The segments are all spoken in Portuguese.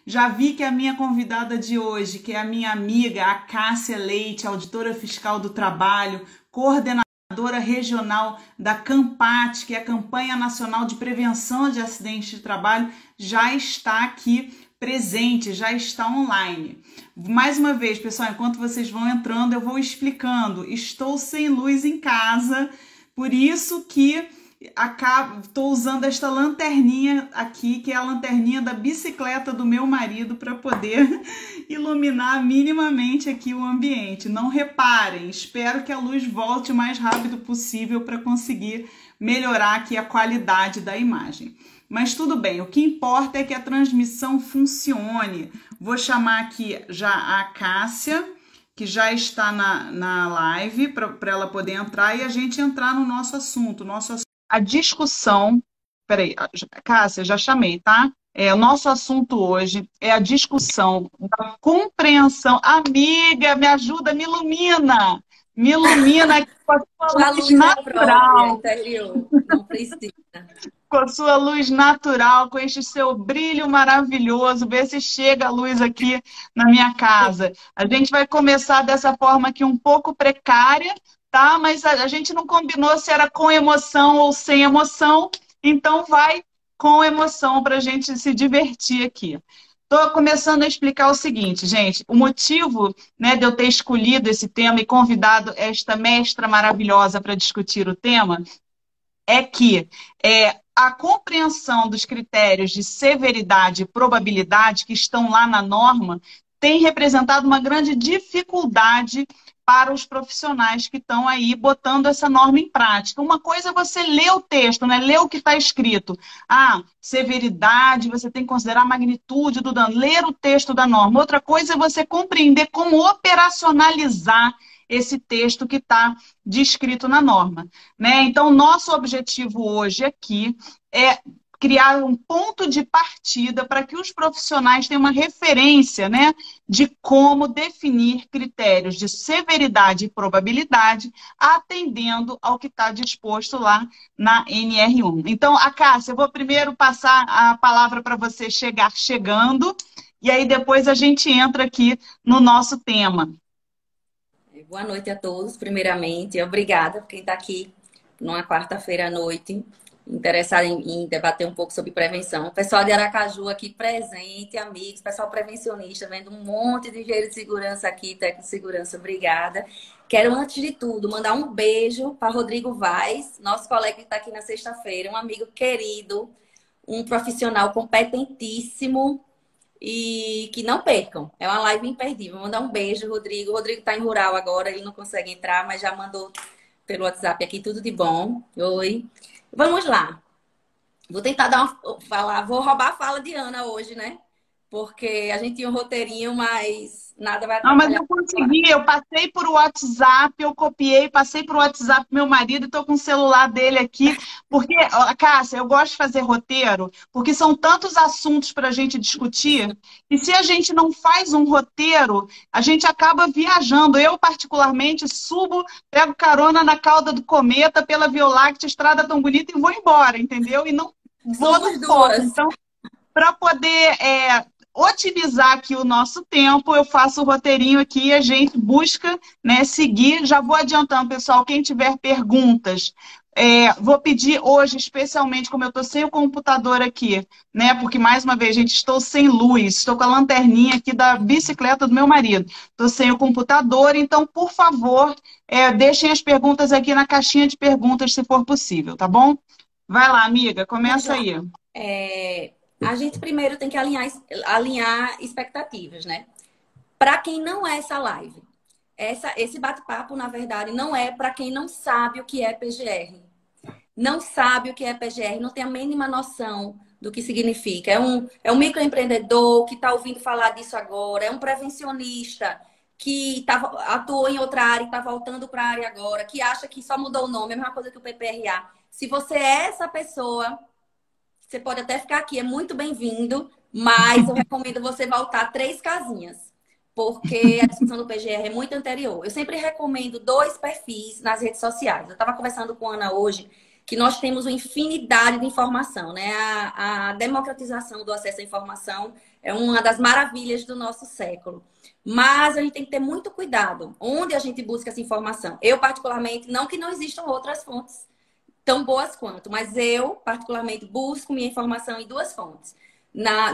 Já vi que a minha convidada de hoje, que é a minha amiga, a Cássia Leite, auditora fiscal do trabalho, coordenadora regional da CAMPAT, que é a Campanha Nacional de Prevenção de Acidentes de Trabalho, já está aqui presente, já está online. Mais uma vez, pessoal, enquanto vocês vão entrando, eu vou explicando. Estou sem luz em casa, por isso que estou usando esta lanterninha aqui, que é a lanterninha da bicicleta do meu marido, para poder iluminar minimamente aqui o ambiente. Não reparem, espero que a luz volte o mais rápido possível para conseguir melhorar aqui a qualidade da imagem. Mas tudo bem, o que importa é que a transmissão funcione. Vou chamar aqui já a Cássia, que já está na live, para ela poder entrar e a gente entrar no nosso assunto. A discussão... Peraí, Cássia, já chamei, tá? O nosso assunto hoje é a discussão da compreensão. Amiga, me ajuda, me ilumina! Me ilumina aqui com a sua luz natural. Interior, não precisa. Com a sua luz natural, com este seu brilho maravilhoso. Vê se chega a luz aqui na minha casa. A gente vai começar dessa forma aqui um pouco precária, tá? Mas a gente não combinou se era com emoção ou sem emoção, então vai com emoção para a gente se divertir aqui. Estou começando a explicar o seguinte, gente. O motivo, né, de eu ter escolhido esse tema e convidado esta mestra maravilhosa para discutir o tema é que a compreensão dos critérios de severidade e probabilidade que estão lá na norma tem representado uma grande dificuldade para os profissionais que estão aí botando essa norma em prática. Uma coisa é você ler o texto, né? Ler o que está escrito. Severidade, você tem que considerar a magnitude do dano, ler o texto da norma. Outra coisa é você compreender como operacionalizar esse texto que está descrito na norma, né? Então, nosso objetivo hoje aqui é criar um ponto de partida para que os profissionais tenham uma referência, né, de como definir critérios de severidade e probabilidade, atendendo ao que está disposto lá na NR1. Então, Cássia, eu vou primeiro passar a palavra para você chegando, e aí depois a gente entra aqui no nosso tema. Boa noite a todos, primeiramente. Obrigada por quem está aqui numa quarta-feira à noite, interessado em debater um pouco sobre prevenção. O pessoal de Aracaju aqui presente, amigos, pessoal prevencionista, vendo um monte de engenheiro de segurança aqui, técnico de segurança, obrigada. Quero, antes de tudo, mandar um beijo para Rodrigo Vaz, nosso colega que está aqui na sexta-feira, um amigo querido, um profissional competentíssimo, e que não percam. É uma live imperdível. Vou mandar um beijo, Rodrigo. O Rodrigo está em rural agora, ele não consegue entrar, mas já mandou pelo WhatsApp aqui, tudo de bom. Oi. Vamos lá. Vou tentar vou roubar a fala de Ana hoje, né? Porque a gente tinha um roteirinho, mas nada vai atrapalhar. Não, mas eu consegui, eu passei por WhatsApp, eu copiei, passei por WhatsApp pro meu marido, estou com o celular dele aqui, porque, Cássia, eu gosto de fazer roteiro, porque são tantos assuntos para a gente discutir, e se a gente não faz um roteiro, a gente acaba viajando. Eu, particularmente, subo, pego carona na cauda do cometa, pela Via Láctea, estrada tão bonita, e vou embora, entendeu? E não vou no foco. Então, para poder otimizar aqui o nosso tempo, eu faço o roteirinho aqui e a gente busca, né, seguir. Já vou adiantando, pessoal, quem tiver perguntas, vou pedir hoje, especialmente, como eu estou sem o computador aqui, né, porque, mais uma vez, gente, estou sem luz, estou com a lanterninha aqui da bicicleta do meu marido, estou sem o computador, então, por favor, deixem as perguntas aqui na caixinha de perguntas, se for possível, tá bom? Vai lá, amiga, começa aí. A gente primeiro tem que alinhar expectativas, né? Para quem não é essa live, esse bate-papo, na verdade, não é para quem não sabe o que é PGR. Não sabe o que é PGR, não tem a mínima noção do que significa. É um microempreendedor que está ouvindo falar disso agora, é um prevencionista que atuou em outra área e está voltando para a área agora, que acha que só mudou o nome, é a mesma coisa que o PPRA. Se você é essa pessoa... Você pode até ficar aqui, é muito bem-vindo, mas eu recomendo você voltar 3 casinhas, porque a discussão do PGR é muito anterior. Eu sempre recomendo 2 perfis nas redes sociais. Eu estava conversando com a Ana hoje, que nós temos uma infinidade de informação, né? A democratização do acesso à informação é uma das maravilhas do nosso século. Mas a gente tem que ter muito cuidado onde a gente busca essa informação. Eu, particularmente, não que não existam outras fontes tão boas quanto, mas eu, particularmente, busco minha informação em duas fontes.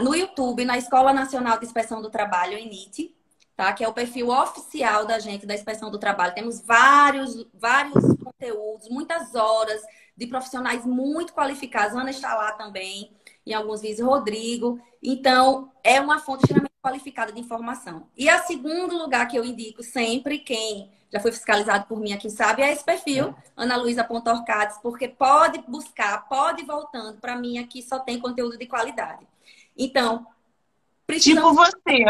No YouTube, na Escola Nacional de Inspeção do Trabalho, ENIT, tá? Que é o perfil oficial da gente, da Inspeção do Trabalho. Temos vários conteúdos, muitas horas de profissionais muito qualificados. Ana está lá também, em alguns vídeos, Rodrigo. Então, é uma fonte extremamente qualificada de informação. E a segundo lugar que eu indico sempre, quem já foi fiscalizado por mim aqui sabe, é esse perfil, analuisa.orcades, porque pode buscar, pode ir voltando. Para mim, aqui só tem conteúdo de qualidade. Então, Tipo você.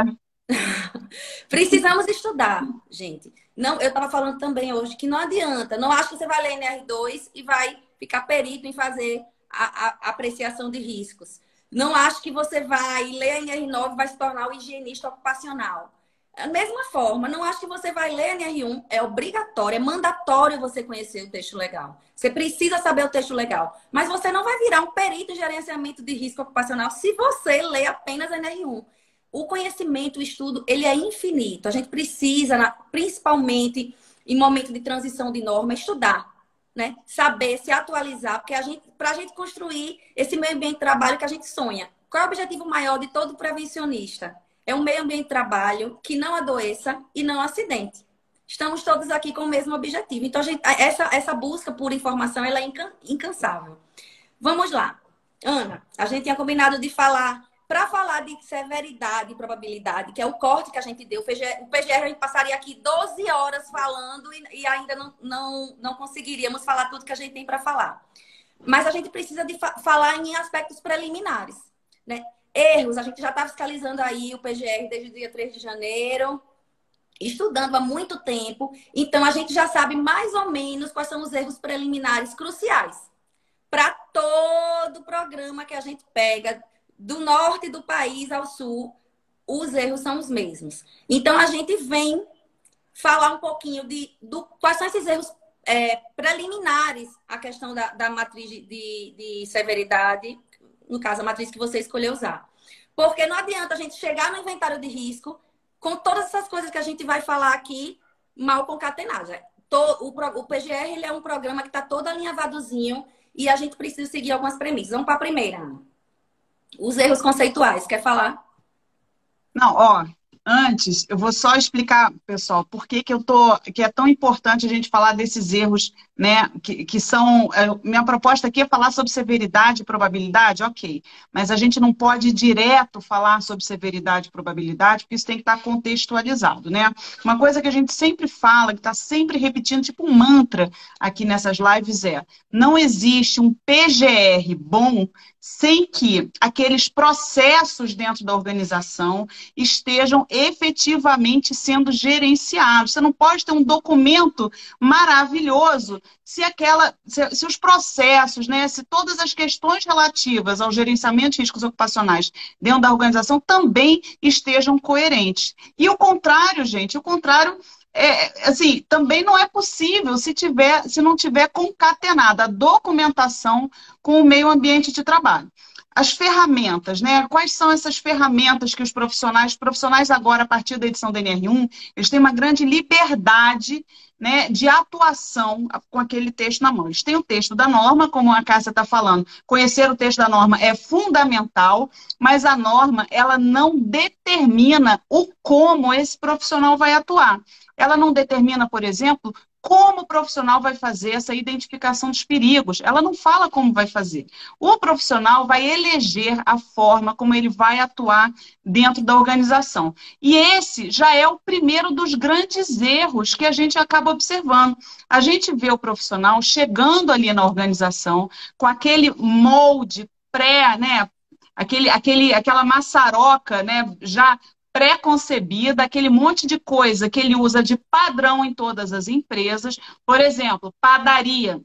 Precisamos estudar, gente. Não, eu estava falando também hoje que não adianta. Não acho que você vai ler NR2 e vai ficar perito em fazer a apreciação de riscos. Não acho que você vai ler a NR9 e vai se tornar o higienista ocupacional. Da mesma forma, não acho que você vai ler a NR1. É obrigatório, é mandatório você conhecer o texto legal. Você precisa saber o texto legal. Mas você não vai virar um perito em gerenciamento de risco ocupacional se você ler apenas a NR1. O conhecimento, o estudo, ele é infinito. A gente precisa, principalmente em momento de transição de norma, estudar, né? Saber, se atualizar, porque para a gente construir esse meio ambiente de trabalho que a gente sonha. Qual é o objetivo maior de todo prevencionista? É um meio ambiente de trabalho que não adoeça e não acidente. Estamos todos aqui com o mesmo objetivo. Então, essa busca por informação, ela é incansável. Vamos lá. Ana, a gente tinha combinado de falar... Para falar de severidade e probabilidade, que é o corte que a gente deu, o PGR a gente passaria aqui 12 horas falando e ainda não conseguiríamos falar tudo que a gente tem para falar. Mas a gente precisa de falar em aspectos preliminares, né? Erros, a gente já está fiscalizando aí o PGR desde o dia 3 de janeiro, estudando há muito tempo, então a gente já sabe mais ou menos quais são os erros preliminares cruciais para todo programa que a gente pega. Do norte do país ao sul, os erros são os mesmos. Então, a gente vem falar um pouquinho quais são esses erros preliminares à questão da matriz de severidade, no caso, a matriz que você escolheu usar. Porque não adianta a gente chegar no inventário de risco com todas essas coisas que a gente vai falar aqui mal concatenadas. O PGR ele é um programa que está todo alinhavadozinho e a gente precisa seguir algumas premissas. Vamos para a primeira, Ana. Os erros conceituais. Quer falar? Não, ó, antes eu vou só explicar, pessoal, por que que é tão importante a gente falar desses erros, né, que são... minha proposta aqui é falar sobre severidade e probabilidade, ok, mas a gente não pode direto falar sobre severidade e probabilidade, porque isso tem que estar contextualizado, né? Uma coisa que a gente sempre fala, que está sempre repetindo, tipo um mantra aqui nessas lives não existe um PGR bom sem que aqueles processos dentro da organização estejam efetivamente sendo gerenciados. Você não pode ter um documento maravilhoso se os processos, né, se todas as questões relativas ao gerenciamento de riscos ocupacionais dentro da organização também estejam coerentes. E o contrário, gente, o contrário... assim, também não é possível se não tiver concatenada a documentação com o meio ambiente de trabalho. As ferramentas, né? Quais são essas ferramentas que os profissionais agora, a partir da edição da NR1, eles têm uma grande liberdade, né, de atuação com aquele texto na mão. Eles têm o texto da norma, como a Cássia está falando. Conhecer o texto da norma é fundamental, mas a norma, ela não determina o como esse profissional vai atuar. Ela não determina, por exemplo, como o profissional vai fazer essa identificação dos perigos. Ela não fala como vai fazer. O profissional vai eleger a forma como ele vai atuar dentro da organização. E esse já é o primeiro dos grandes erros que a gente acaba observando. A gente vê o profissional chegando ali na organização com aquele molde né? Aquela maçaroca, né? Já pré-concebida, aquele monte de coisa que ele usa de padrão em todas as empresas. Por exemplo, padaria.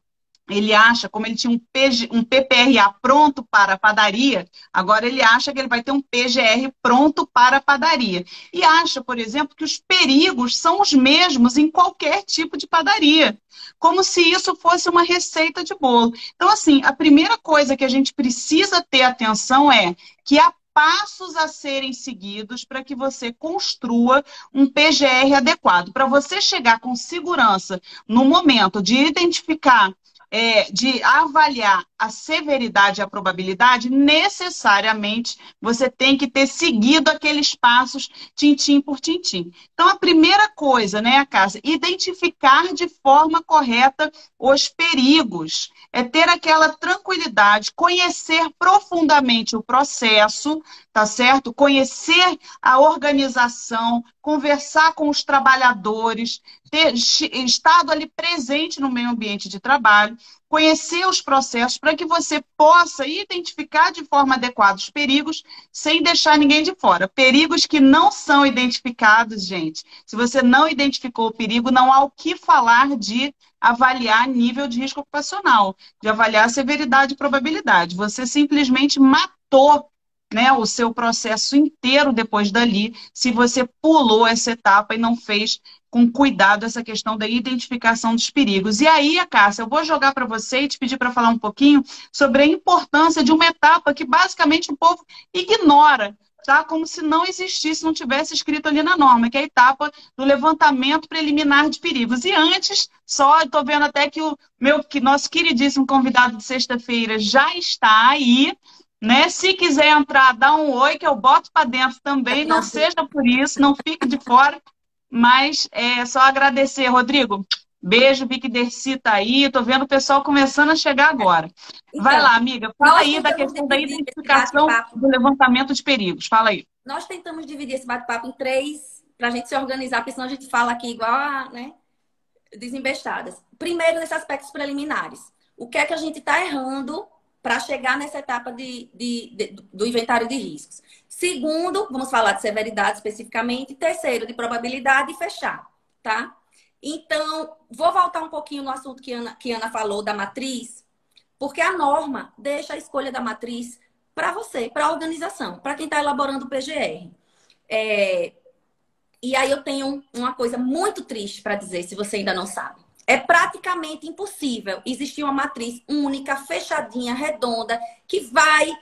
Ele acha, como ele tinha um PPRA pronto para a padaria, agora ele acha que ele vai ter um PGR pronto para a padaria. E acha, por exemplo, que os perigos são os mesmos em qualquer tipo de padaria, como se isso fosse uma receita de bolo. Então, assim, a primeira coisa que a gente precisa ter atenção é que há passos a serem seguidos para que você construa um PGR adequado. Para você chegar com segurança no momento de identificar de avaliar a severidade e a probabilidade, necessariamente você tem que ter seguido aqueles passos tintim por tintim. Então, a primeira coisa, né, Cássia, identificar de forma correta os perigos, é ter aquela tranquilidade, conhecer profundamente o processo, tá certo? Conhecer a organização, conversar com os trabalhadores, ter estado ali presente no meio ambiente de trabalho, conhecer os processos para que você possa identificar de forma adequada os perigos sem deixar ninguém de fora. Perigos que não são identificados, gente. Se você não identificou o perigo, não há o que falar de avaliar nível de risco ocupacional, de avaliar severidade e probabilidade. Você simplesmente matou, né, o seu processo inteiro depois dali, se você pulou essa etapa e não fez com cuidado essa questão da identificação dos perigos. E aí, Cássia, eu vou jogar para você e te pedir para falar um pouquinho sobre a importância de uma etapa que basicamente o povo ignora, tá? Como se não existisse, não tivesse escrito ali na norma, que é a etapa do levantamento preliminar de perigos. E antes, só estou vendo até que que nosso queridíssimo convidado de sexta-feira já está aí, né? Se quiser entrar, dá um oi que eu boto para dentro também, não seja por isso, não fique de fora. Mas é só agradecer, Rodrigo. Beijo, Vicky Dercy tá aí. Tô vendo o pessoal começando a chegar agora. Vai Então, lá, amiga. Fala aí da questão da identificação do levantamento de perigos. Fala aí. Nós tentamos dividir esse bate-papo em três, para a gente se organizar, porque senão a gente fala aqui igual a, né, desembestadas. Primeiro, nesses aspectos preliminares. O que é que a gente está errando para chegar nessa etapa do inventário de riscos? Segundo, vamos falar de severidade especificamente. Terceiro, de probabilidade e fechar, tá? Então, vou voltar um pouquinho no assunto que Ana falou da matriz, porque a norma deixa a escolha da matriz para você, para a organização, para quem está elaborando o PGR. E aí eu tenho uma coisa muito triste para dizer, se você ainda não sabe. É praticamente impossível existir uma matriz única, fechadinha, redonda, que vai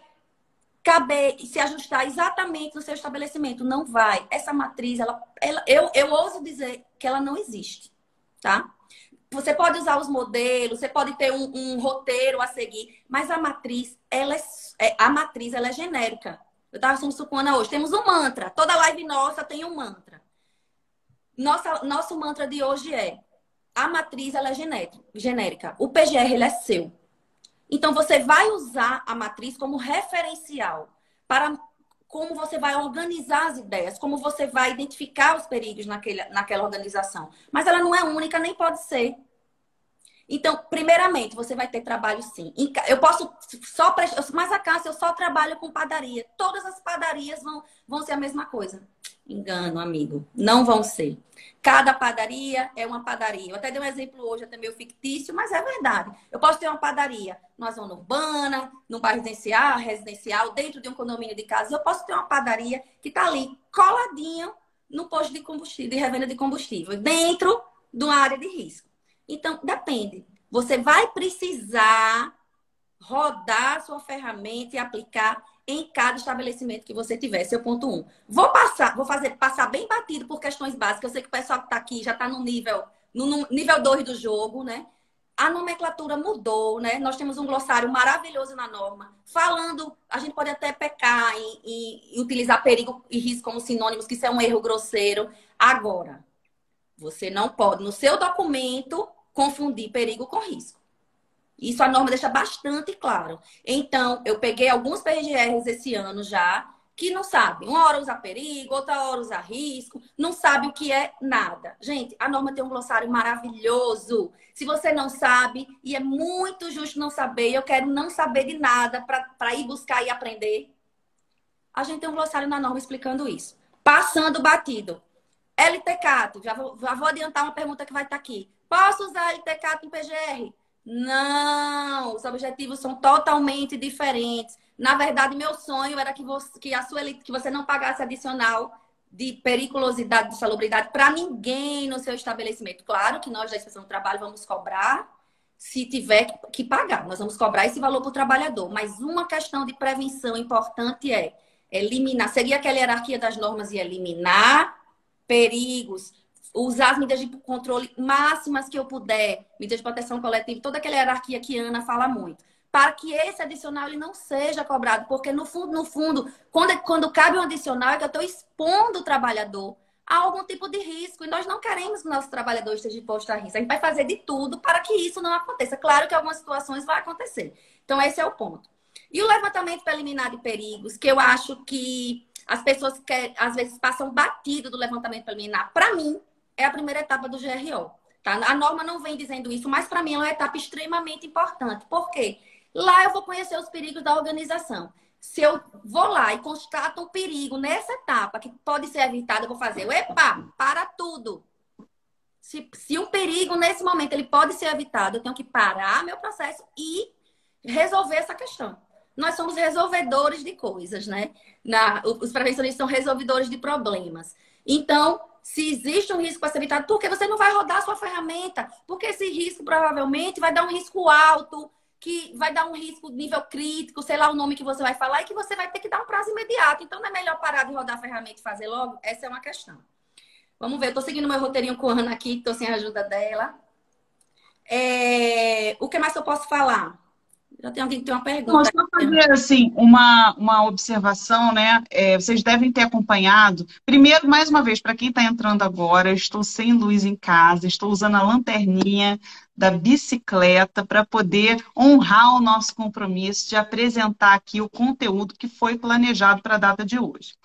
caber e se ajustar exatamente no seu estabelecimento. Não vai. Essa matriz, eu ouso dizer que ela não existe, tá? Você pode usar os modelos, você pode ter um roteiro a seguir, mas a matriz, ela é genérica. Eu estava falando isso com a Ana hoje. Temos um mantra. Toda live nossa tem um mantra. Nosso mantra de hoje é: a matriz ela é genérica. O PGR ele é seu. Então, você vai usar a matriz como referencial para como você vai organizar as ideias, como você vai identificar os perigos naquela organização. Mas ela não é única, nem pode ser. Então, primeiramente, você vai ter trabalho sim. Eu posso só... Mas a Cássia, eu só trabalho com padaria. Todas as padarias vão ser a mesma coisa. Engano, amigo. Não vão ser. Cada padaria é uma padaria. Eu até dei um exemplo hoje, até meio fictício, mas é verdade. Eu posso ter uma padaria numa zona urbana, num bairro residencial, dentro de um condomínio de casa. Eu posso ter uma padaria que está ali, coladinho no posto de combustível, de revenda de combustível, dentro de uma área de risco. Então, depende. Você vai precisar rodar a sua ferramenta e aplicar em cada estabelecimento que você tiver. Esse é o ponto 1. Vou passar bem batido por questões básicas. Eu sei que o pessoal que está aqui já está no nível 2 do jogo, né? A nomenclatura mudou, né? Nós temos um glossário maravilhoso na norma. Falando, a gente pode até pecar em utilizar perigo e risco como sinônimos, que isso é um erro grosseiro. Agora, você não pode, no seu documento, confundir perigo com risco. Isso a norma deixa bastante claro. Então, eu peguei alguns PGRs esse ano já, que não sabem. Uma hora usa perigo, outra hora usa risco, não sabe o que é nada. Gente, a norma tem um glossário maravilhoso. Se você não sabe, e é muito justo não saber, eu quero não saber de nada para ir buscar e aprender, a gente tem um glossário na norma explicando isso. Passando batido. LTCAT, já vou adiantar uma pergunta que vai estar aqui. Posso usar LTCAT em PGR? Não, os objetivos são totalmente diferentes. Na verdade, meu sonho era que você não pagasse adicional de periculosidade, de salubridade para ninguém no seu estabelecimento. Claro que nós da Inspeção do Trabalho vamos cobrar se tiver que pagar. Nós vamos cobrar esse valor para o trabalhador. Mas uma questão de prevenção importante é eliminar, seria aquela hierarquia das normas e eliminar perigos, usar as medidas de controle máximas que eu puder, medidas de proteção coletiva, toda aquela hierarquia que a Ana fala muito, para que esse adicional ele não seja cobrado, porque no fundo, quando cabe um adicional é que eu estou expondo o trabalhador a algum tipo de risco, e nós não queremos que o nosso trabalhador esteja exposto a risco. A gente vai fazer de tudo para que isso não aconteça. Claro que algumas situações vai acontecer. Então, esse é o ponto. E o levantamento preliminar de perigos, que eu acho que as pessoas que às vezes passam batido do levantamento preliminar, para mim, é a primeira etapa do GRO. Tá? A norma não vem dizendo isso, mas para mim é uma etapa extremamente importante. Por quê? Lá eu vou conhecer os perigos da organização. Se eu vou lá e constato um perigo nessa etapa que pode ser evitado, eu vou fazer, epa, para tudo. Se um perigo nesse momento ele pode ser evitado, eu tenho que parar meu processo e resolver essa questão. Nós somos resolvedores de coisas, né? Os prevencionistas são resolvedores de problemas. Então, se existe um risco para ser evitado, por que você não vai rodar a sua ferramenta? Porque esse risco provavelmente vai dar um risco alto, que vai dar um risco nível crítico, sei lá o nome que você vai falar, e que você vai ter que dar um prazo imediato. Então, não é melhor parar de rodar a ferramenta e fazer logo? Essa é uma questão. Vamos ver, eu estou seguindo meu roteirinho com a Ana aqui, estou sem a ajuda dela. O que mais eu posso falar? Já tem alguém que tem uma Não, pergunta. só fazer assim, uma observação, né? Vocês devem ter acompanhado. Primeiro, mais uma vez, para quem está entrando agora, eu estou sem luz em casa, estou usando a lanterninha da bicicleta para poder honrar o nosso compromisso de apresentar aqui o conteúdo que foi planejado para a data de hoje.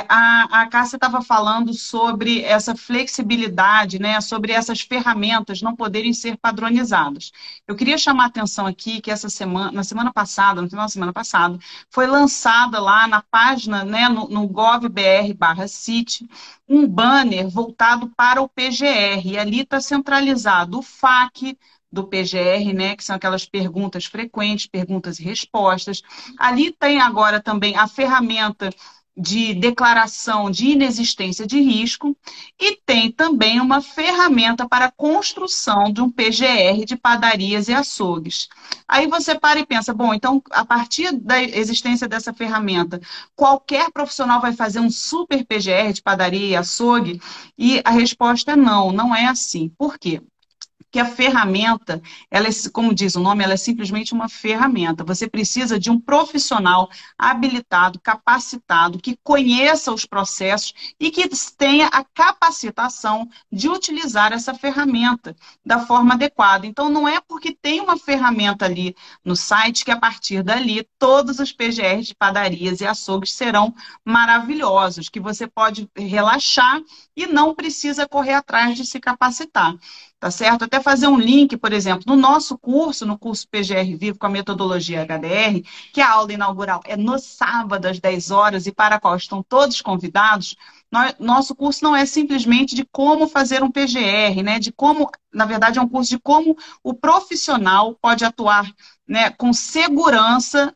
A Cássia estava falando sobre essa flexibilidade, né? Sobre essas ferramentas não poderem ser padronizadas. Eu queria chamar a atenção aqui que essa semana, na semana passada, no final da semana passada, foi lançada lá na página, né, no gov.br/CIT, um banner voltado para o PGR. E ali está centralizado o FAQ do PGR, né, que são aquelas perguntas frequentes, perguntas e respostas. Ali tem agora também a ferramenta de declaração de inexistência de risco e tem também uma ferramenta para a construção de um PGR de padarias e açougues. Aí você para e pensa, bom, então a partir da existência dessa ferramenta, qualquer profissional vai fazer um super PGR de padaria e açougue? E a resposta é não, não é assim. Por quê? Que a ferramenta, ela é, como diz o nome, ela é simplesmente uma ferramenta. Você precisa de um profissional habilitado, capacitado, que conheça os processos e que tenha a capacitação de utilizar essa ferramenta da forma adequada. Então, não é porque tem uma ferramenta ali no site que, a partir dali, todos os PGRs de padarias e açougues serão maravilhosos, que você pode relaxar e não precisa correr atrás de se capacitar. Tá certo? Até fazer um link, por exemplo, no nosso curso, no curso PGR Vivo com a metodologia HDR, que a aula inaugural é no sábado às 10 horas e para a qual estão todos convidados, nosso curso não é simplesmente de como fazer um PGR, né? De como, na verdade, é um curso de como o profissional pode atuar, né, com segurança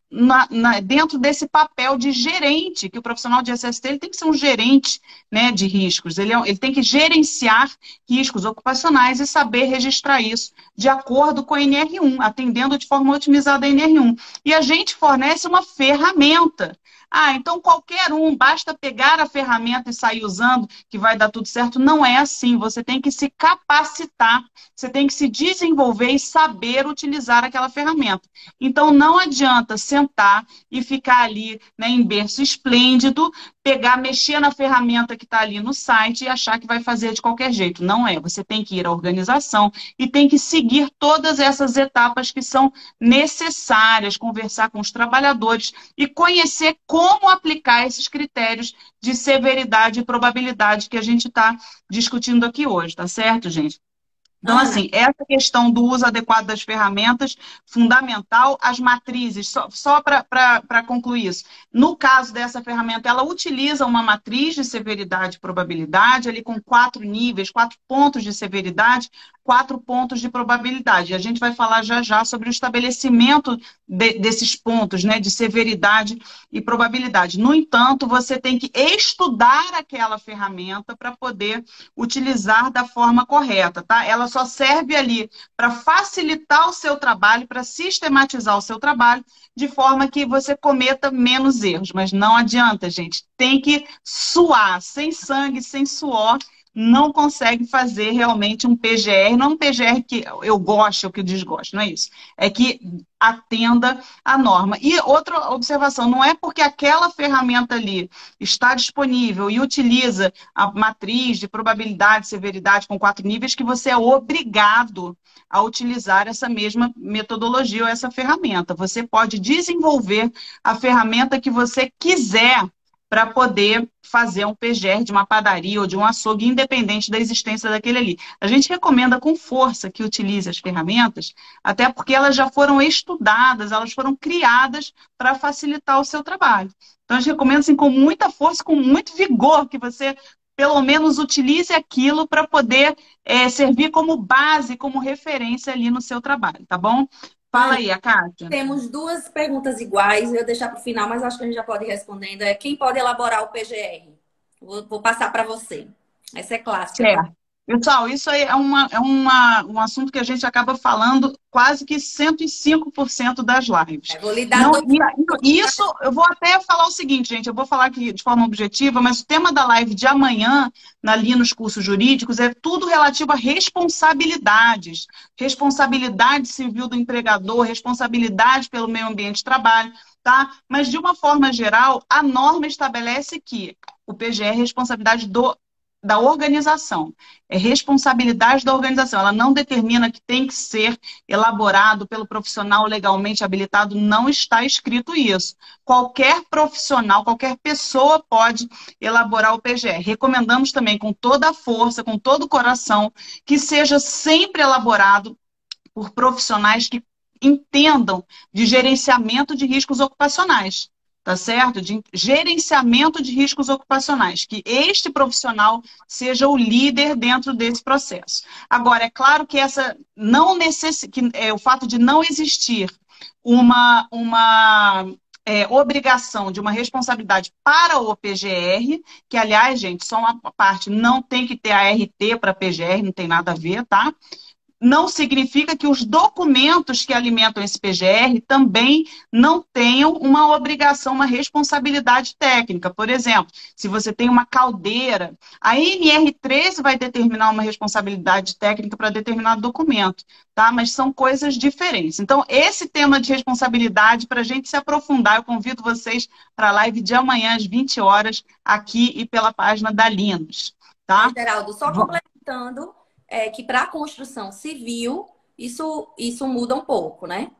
dentro desse papel de gerente, que o profissional de SST ele tem que ser um gerente, né, de riscos, ele tem que gerenciar riscos ocupacionais e saber registrar isso de acordo com a NR1, atendendo de forma otimizada a NR1. E a gente fornece uma ferramenta. Então qualquer um, basta pegar a ferramenta e sair usando, que vai dar tudo certo. Não é assim, você tem que se capacitar, você tem que se desenvolver e saber utilizar aquela ferramenta. Então não adianta sentar e ficar ali, né, em berço esplêndido, mexer na ferramenta que está ali no site e achar que vai fazer de qualquer jeito. Não é, você tem que ir à organização e tem que seguir todas essas etapas que são necessárias, conversar com os trabalhadores e conhecer como aplicar esses critérios de severidade e probabilidade que a gente está discutindo aqui hoje, tá certo, gente? Então, assim, essa questão do uso adequado das ferramentas, fundamental. As matrizes, só para concluir isso. No caso dessa ferramenta, ela utiliza uma matriz de severidade e probabilidade, ali com 4 níveis, 4 pontos de severidade, 4 pontos de probabilidade. A gente vai falar já já sobre o estabelecimento desses pontos, né, de severidade e probabilidade. No entanto, você tem que estudar aquela ferramenta para poder utilizar da forma correta, tá? Ela só serve ali para facilitar o seu trabalho, para sistematizar o seu trabalho, de forma que você cometa menos erros. Mas não adianta, gente. Tem que suar, sem sangue, sem suor, não consegue fazer realmente um PGR. Não é um PGR que eu gosto ou que eu desgosto, não é isso. É que atenda à norma. E outra observação, não é porque aquela ferramenta ali está disponível e utiliza a matriz de probabilidade e severidade com 4 níveis que você é obrigado a utilizar essa mesma metodologia ou essa ferramenta. Você pode desenvolver a ferramenta que você quiser para poder fazer um PGR de uma padaria ou de um açougue, independente da existência daquele ali. A gente recomenda com força que utilize as ferramentas, até porque elas já foram estudadas, elas foram criadas para facilitar o seu trabalho. Então, a gente recomenda assim, com muita força, com muito vigor, que você pelo menos utilize aquilo para poder servir como base, como referência ali no seu trabalho, tá bom? Fala aí, a Kátia. Temos 2 perguntas iguais, eu vou deixar para o final, mas acho que a gente já pode ir respondendo. Quem pode elaborar o PGR? Vou passar para você. Essa é clássica. Certo. Pessoal, isso aí é um assunto que a gente acaba falando quase que 105% das lives. Vou lhe dar Não, isso, eu vou até falar o seguinte, gente, eu vou falar aqui de forma objetiva, mas o tema da live de amanhã, ali nos cursos jurídicos, é tudo relativo a responsabilidades. Responsabilidade civil do empregador, responsabilidade pelo meio ambiente de trabalho, tá? Mas, de uma forma geral, a norma estabelece que o PGR é responsabilidade da organização. É responsabilidade da organização. Ela não determina que tem que ser elaborado pelo profissional legalmente habilitado. Não está escrito isso. Qualquer profissional, qualquer pessoa pode elaborar o PGR. Recomendamos também com toda a força, com todo o coração, que seja sempre elaborado por profissionais que entendam de gerenciamento de riscos ocupacionais. Tá certo? De gerenciamento de riscos ocupacionais, que este profissional seja o líder dentro desse processo. Agora, é claro que o fato de não existir uma obrigação de uma responsabilidade para o PGR, que, aliás, gente, só uma parte, não tem que ter ART para PGR, não tem nada a ver, tá? Não significa que os documentos que alimentam esse PGR também não tenham uma obrigação, uma responsabilidade técnica. Por exemplo, se você tem uma caldeira, a NR13 vai determinar uma responsabilidade técnica para determinado documento, tá? Mas são coisas diferentes. Então, esse tema de responsabilidade, para a gente se aprofundar, eu convido vocês para a live de amanhã, às 20 horas, aqui e pela página da Linus, tá? Geraldo, só complementando... que para a construção civil, isso muda um pouco, né?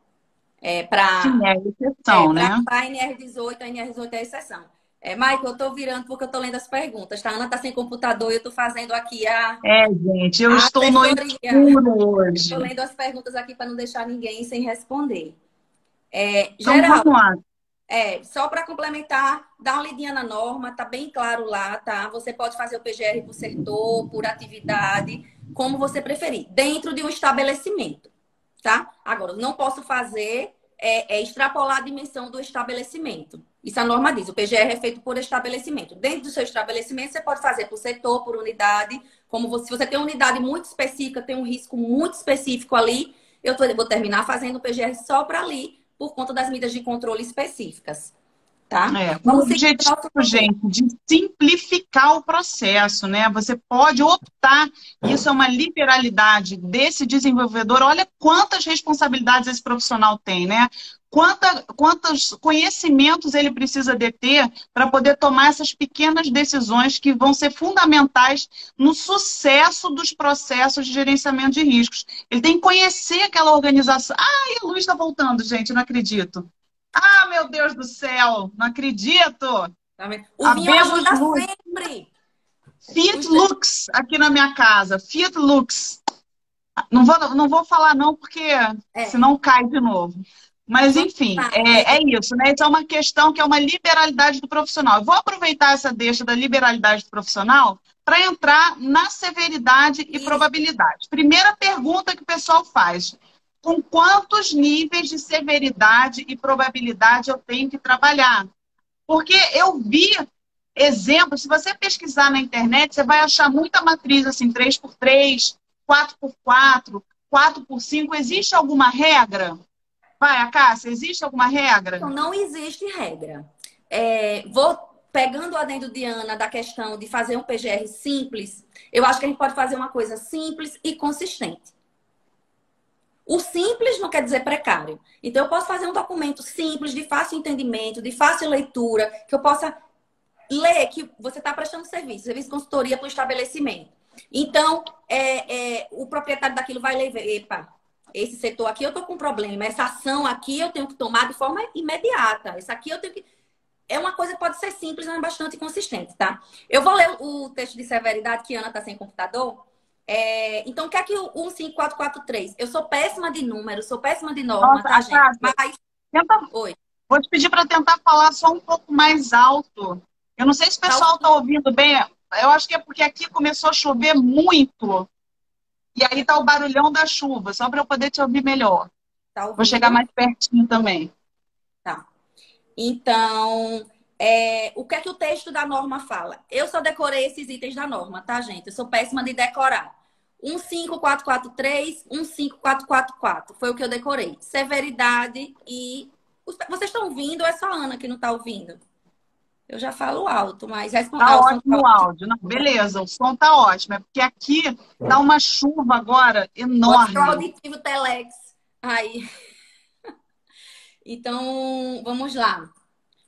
Sim, é exceção, né? Para a NR18, a NR18 é exceção. Michael, eu estou virando porque eu estou lendo as perguntas, tá? A Ana está sem computador e eu estou fazendo aqui gente, eu estou no escuro hoje. Estou lendo as perguntas aqui para não deixar ninguém sem responder. Então, Geraldo, vamos lá. Só para complementar, dá uma lidinha na norma, tá bem claro lá, tá? Você pode fazer o PGR por setor, por atividade, como você preferir, dentro de um estabelecimento, tá? Agora, não posso fazer extrapolar a dimensão do estabelecimento. Isso a norma diz, o PGR é feito por estabelecimento. Dentro do seu estabelecimento, você pode fazer por setor, por unidade, se você tem uma unidade muito específica, tem um risco muito específico ali, eu vou terminar fazendo o PGR só para ali, por conta das medidas de controle específicas, tá? Com o objetivo, gente, de simplificar o processo, né? Você pode optar, isso é uma liberalidade desse desenvolvedor. Olha quantas responsabilidades esse profissional tem, né? Quantos conhecimentos ele precisa deter para poder tomar essas pequenas decisões que vão ser fundamentais no sucesso dos processos de gerenciamento de riscos. Ele tem que conhecer aquela organização. Ai, a luz está voltando, gente, não acredito. Ah, meu Deus do céu, não acredito. O vinho ajuda sempre. Fiat Lux aqui na minha casa, Fiat Lux. Não vou falar não, porque senão cai de novo. Mas, enfim, é isso, né? Isso é uma questão que é uma liberalidade do profissional. Eu vou aproveitar essa deixa da liberalidade do profissional para entrar na severidade e Isso. probabilidade. Primeira pergunta que o pessoal faz: com quantos níveis de severidade e probabilidade eu tenho que trabalhar? Porque eu vi exemplos, se você pesquisar na internet, você vai achar muita matriz assim, 3x3, 4x4, 4x5. Existe alguma regra? Vai, Cássia, existe alguma regra? Então, não existe regra. Vou pegando o adendo de Ana da questão de fazer um PGR simples, eu acho que a gente pode fazer uma coisa simples e consistente. O simples não quer dizer precário. Então, eu posso fazer um documento simples, de fácil entendimento, de fácil leitura, que eu possa ler que você está prestando serviço de consultoria para o estabelecimento. Então, o proprietário daquilo vai ler, epa, esse setor aqui eu estou com um problema, essa ação aqui eu tenho que tomar de forma imediata, isso aqui eu tenho que... É uma coisa que pode ser simples, mas bastante consistente, tá? Eu vou ler o texto de severidade, que a Ana está sem computador. Então, o que é que o 15443? Eu sou péssima de números, sou péssima de norma, tá, gente? Mas... Oi. Vou te pedir para tentar falar só um pouco mais alto. Eu não sei se o pessoal está ouvindo bem. Eu acho que é porque aqui começou a chover muito. E aí tá o barulhão da chuva, só para eu poder te ouvir melhor. Tá. Vou chegar mais pertinho também. Tá. Então, o que é que o texto da norma fala? Eu só decorei esses itens da norma, tá, gente? Eu sou péssima de decorar. 15443, 15444. Foi o que eu decorei. Severidade e... Vocês estão ouvindo ou é só a Ana que não está ouvindo? Eu já falo alto, mas... Tá ótimo o áudio. Não, beleza, o som tá ótimo. É porque aqui tá uma chuva agora enorme. O auditivo Telex. Aí. Então, vamos lá.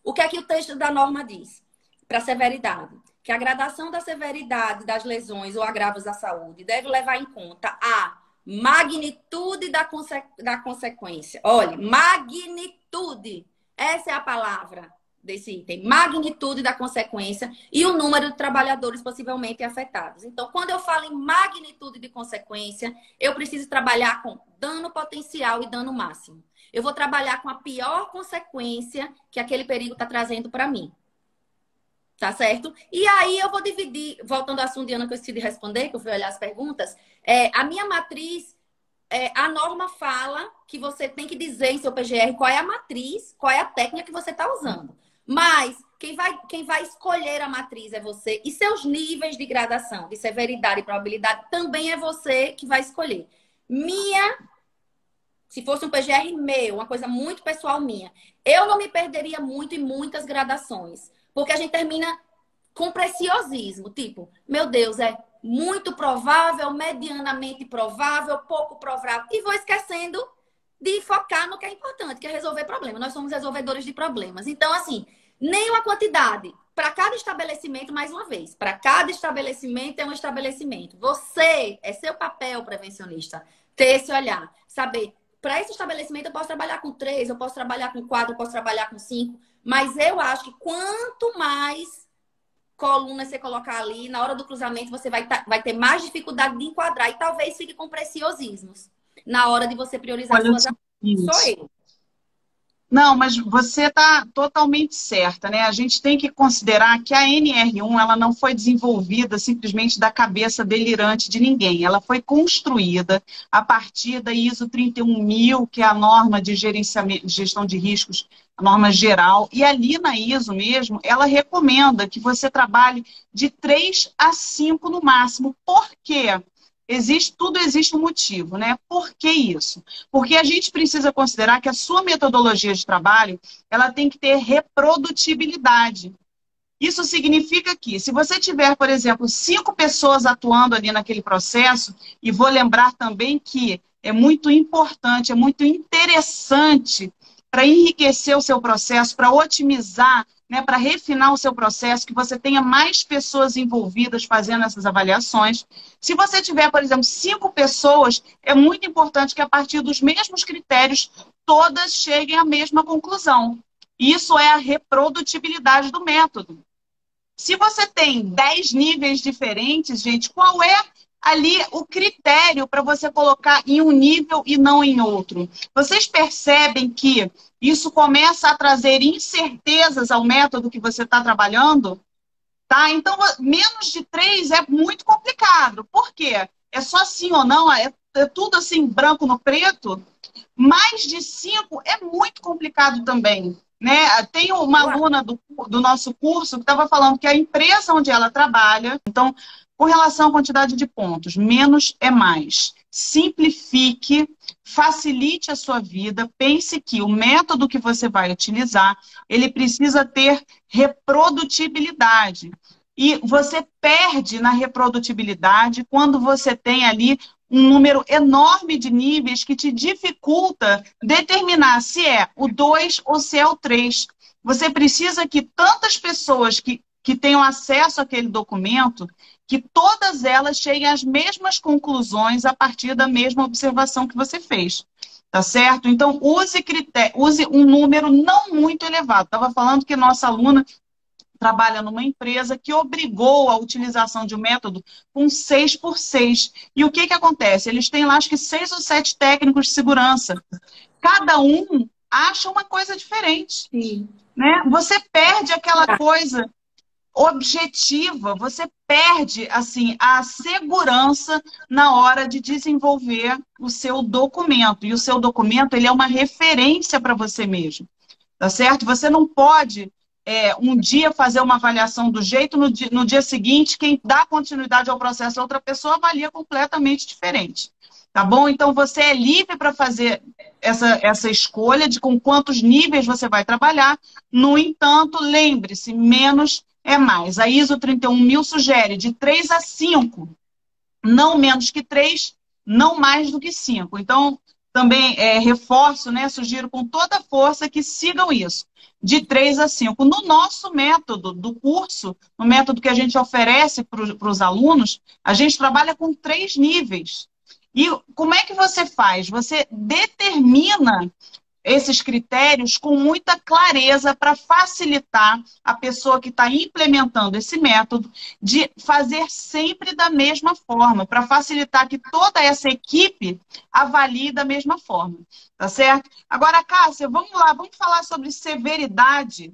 O que é que o texto da norma diz? Para severidade. Que a gradação da severidade das lesões ou agravos da saúde deve levar em conta a magnitude da consequência. Olha, magnitude. Essa é a palavra desse item. Magnitude da consequência e o número de trabalhadores possivelmente afetados. Então, quando eu falo em magnitude de consequência, eu preciso trabalhar com dano potencial e dano máximo. Eu vou trabalhar com a pior consequência que aquele perigo está trazendo para mim. Tá certo? E aí eu vou dividir, voltando ao assunto de Ana que eu esqueci de responder, que eu fui olhar as perguntas, a minha matriz, a norma fala que você tem que dizer em seu PGR qual é a matriz, qual é a técnica que você está usando. Mas quem vai escolher a matriz é você, e seus níveis de gradação, de severidade e probabilidade, também é você que vai escolher. Se fosse um PGR meu, uma coisa muito pessoal minha, eu não me perderia muito em muitas gradações. Porque a gente termina com preciosismo. Tipo, meu Deus, é muito provável, medianamente provável, pouco provável. E vou esquecendo de focar no que é importante, que é resolver problemas. Nós somos resolvedores de problemas. Então, assim, nem uma quantidade. Para cada estabelecimento, mais uma vez, para cada estabelecimento é um estabelecimento. Você, é seu papel, prevencionista, ter esse olhar. Saber, para esse estabelecimento eu posso trabalhar com 3, eu posso trabalhar com 4, eu posso trabalhar com 5. Mas eu acho que quanto mais colunas você colocar ali, na hora do cruzamento você vai ter mais dificuldade de enquadrar. E talvez fique com preciosismos na hora de você priorizar suas ações. Sou eu. Não, mas você está totalmente certa, né? A gente tem que considerar que a NR1 ela não foi desenvolvida simplesmente da cabeça delirante de ninguém. Ela foi construída a partir da ISO 31000, que é a norma de gerenciamento, de gestão de riscos, a norma geral. E ali na ISO mesmo, ela recomenda que você trabalhe de 3 a 5 no máximo. Por quê? Tudo existe um motivo, né? Por que isso? Porque a gente precisa considerar que a sua metodologia de trabalho, ela tem que ter reprodutibilidade. Isso significa que, se você tiver, por exemplo, 5 pessoas atuando ali naquele processo, e vou lembrar também que é muito importante, é muito interessante para enriquecer o seu processo, para otimizar, né, para refinar o seu processo, que você tenha mais pessoas envolvidas fazendo essas avaliações. Se você tiver, por exemplo, 5 pessoas, é muito importante que a partir dos mesmos critérios, todas cheguem à mesma conclusão. Isso é a reprodutibilidade do método. Se você tem 10 níveis diferentes, gente, qual é ali o critério para você colocar em um nível e não em outro. Vocês percebem que isso começa a trazer incertezas ao método que você está trabalhando? Tá? Então, menos de 3 é muito complicado. Por quê? É só sim ou não? É tudo assim, branco no preto? Mais de 5 é muito complicado também. Né? Tem uma aluna do nosso curso que estava falando que a empresa onde ela trabalha, então, com relação à quantidade de pontos, menos é mais. Simplifique, facilite a sua vida, pense que o método que você vai utilizar, ele precisa ter reprodutibilidade. E você perde na reprodutibilidade quando você tem ali um número enorme de níveis que te dificulta determinar se é o 2 ou se é o 3. Você precisa que tantas pessoas que tenham acesso àquele documento, que todas elas cheguem às mesmas conclusões a partir da mesma observação que você fez. Tá certo? Então, use um número não muito elevado. Estava falando que nossa aluna trabalha numa empresa que obrigou a utilização de um método com 6 por 6. E o que, que acontece? Eles têm lá, acho que 6 ou 7 técnicos de segurança. Cada um acha uma coisa diferente. Sim. Né? Você perde aquela coisa objetiva, você perde assim a segurança na hora de desenvolver o seu documento. E o seu documento ele é uma referência para você mesmo. Tá certo? Você não pode um dia fazer uma avaliação do jeito, no dia seguinte, quem dá continuidade ao processo a outra pessoa avalia completamente diferente. Tá bom? Então, você é livre para fazer essa escolha de com quantos níveis você vai trabalhar. No entanto, lembre-se, menos é mais. A ISO 31000 sugere de 3 a 5, não menos que 3, não mais do que 5. Então, também reforço, né, sugiro com toda força que sigam isso, de 3 a 5. No nosso método do curso, no método que a gente oferece para os alunos, a gente trabalha com 3 níveis. E como é que você faz? Você determina esses critérios com muita clareza para facilitar a pessoa que está implementando esse método de fazer sempre da mesma forma, para facilitar que toda essa equipe avalie da mesma forma, tá certo? Agora, Cássia, vamos lá, vamos falar sobre severidade.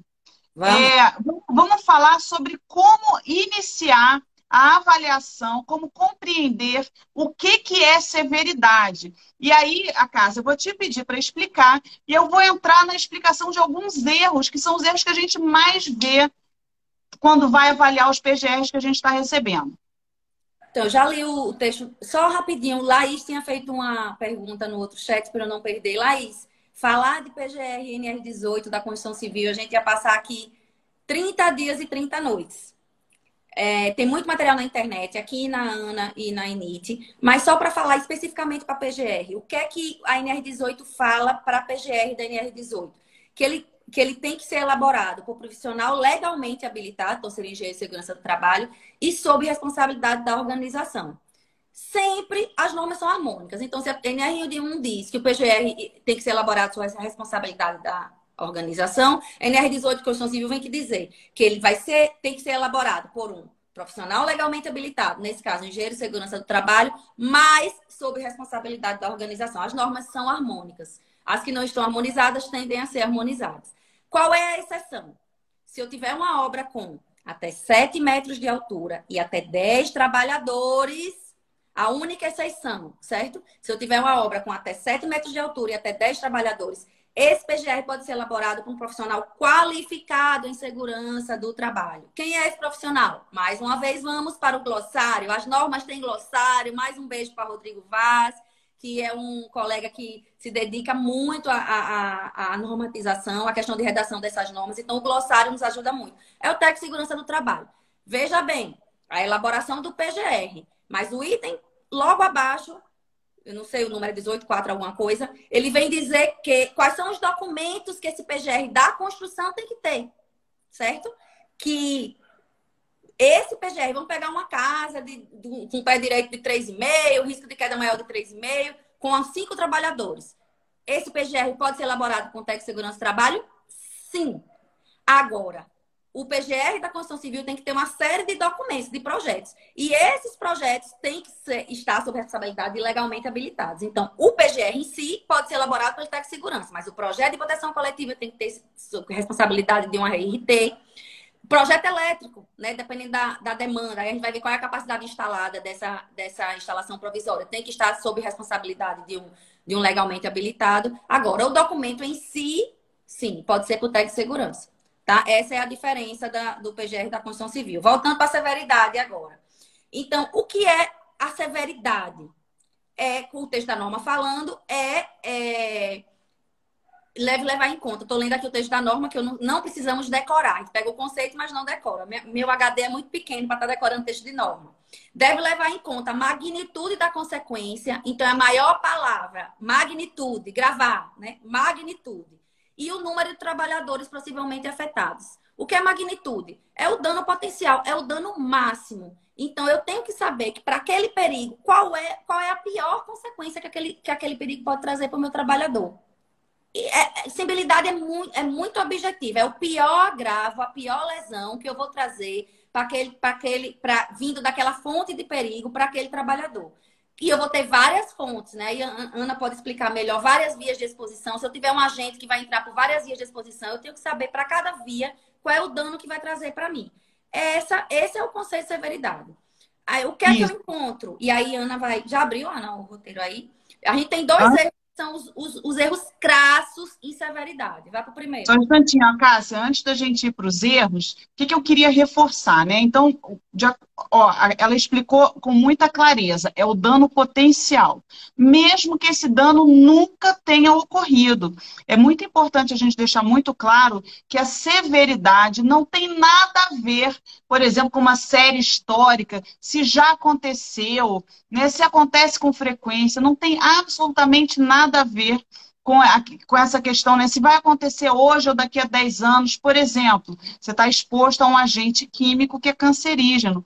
Vamos falar sobre como iniciar a avaliação, como compreender o que é severidade. E aí, Cássia, eu vou te pedir para explicar e eu vou entrar na explicação de alguns erros, que são os erros que a gente mais vê quando vai avaliar os PGRs que a gente está recebendo. Então, eu já li o texto, só rapidinho. Laís tinha feito uma pergunta no outro chat para eu não perder. Laís, falar de PGR e NR18 da Constituição Civil, a gente ia passar aqui 30 dias e 30 noites. Tem muito material na internet, aqui na ANA e na ENIT, mas só para falar especificamente para a PGR. O que é que a NR18 fala para a PGR da NR18? Que ele tem que ser elaborado por profissional legalmente habilitado, ou seja, engenheiro de segurança do trabalho, e sob responsabilidade da organização. Sempre as normas são harmônicas. Então, se a NR1 diz que o PGR tem que ser elaborado sob a responsabilidade da organização, a NR18 Constituição Civil vem que dizer que ele tem que ser elaborado por um profissional legalmente habilitado, nesse caso, engenheiro de segurança do trabalho, mas sob responsabilidade da organização. As normas são harmônicas. As que não estão harmonizadas tendem a ser harmonizadas. Qual é a exceção? Se eu tiver uma obra com até 7 metros de altura e até 10 trabalhadores, a única exceção, certo? Se eu tiver uma obra com até 7 metros de altura e até 10 trabalhadores, esse PGR pode ser elaborado por um profissional qualificado em segurança do trabalho. Quem é esse profissional? Mais uma vez, vamos para o glossário. As normas têm glossário. Mais um beijo para Rodrigo Vaz, que é um colega que se dedica muito à normatização, à questão de redação dessas normas. Então, o glossário nos ajuda muito. É o técnico de segurança do trabalho. Veja bem, a elaboração do PGR. Mas o item logo abaixo, eu não sei o número 18.4 alguma coisa, ele vem dizer quais são os documentos que esse PGR da construção tem que ter, certo? Que esse PGR, vamos pegar uma casa com pé direito de 3,5, risco de queda maior de 3,5, com 5 trabalhadores. Esse PGR pode ser elaborado com técnico de segurança do trabalho? Sim. Agora, o PGR da construção civil tem que ter uma série de documentos, de projetos. E esses projetos têm que estar sob responsabilidade de legalmente habilitados. Então, o PGR em si pode ser elaborado pelo técnico de segurança, mas o projeto de proteção coletiva tem que ter sob responsabilidade de uma RT. Projeto elétrico, né? Dependendo da demanda, aí a gente vai ver qual é a capacidade instalada dessa instalação provisória. Tem que estar sob responsabilidade de um legalmente habilitado. Agora, o documento em si, sim, pode ser por técnico de segurança. Tá? Essa é a diferença do PGR da construção civil. Voltando para a severidade agora. Então, o que é a severidade? Com o texto da norma falando, levar em conta. Estou lendo aqui o texto da norma, que não precisamos decorar. A gente pega o conceito, mas não decora. Meu HD é muito pequeno para estar decorando texto de norma. Deve levar em conta a magnitude da consequência. Então, é a maior palavra, magnitude, gravar, né? Magnitude. E o número de trabalhadores possivelmente afetados. O que é magnitude? É o dano potencial, é o dano máximo. Então, eu tenho que saber que para aquele perigo, qual é a pior consequência que aquele perigo pode trazer para o meu trabalhador. Sensibilidade é muito objetiva. É o pior agravo, a pior lesão que eu vou trazer vindo daquela fonte de perigo para aquele trabalhador. E eu vou ter várias fontes, né? E a Ana pode explicar melhor, várias vias de exposição. Se eu tiver um agente que vai entrar por várias vias de exposição, eu tenho que saber para cada via qual é o dano que vai trazer para mim. Esse é o conceito de severidade. Aí, o que é que eu encontro? E aí, Ana vai... Já abriu, Ana, o roteiro aí? A gente tem dois erros. São os erros crassos em severidade. Vai para o primeiro. Só um instantinho, Cássia, antes da gente ir para os erros, o que eu queria reforçar, né? Então, ela explicou com muita clareza, é o dano potencial. Mesmo que esse dano nunca tenha ocorrido. É muito importante a gente deixar muito claro que a severidade não tem nada a ver, por exemplo, com uma série histórica, se já aconteceu, né? Se acontece com frequência, não tem absolutamente nada a ver com essa questão, né? Se vai acontecer hoje ou daqui a 10 anos, por exemplo, você está exposto a um agente químico que é cancerígeno.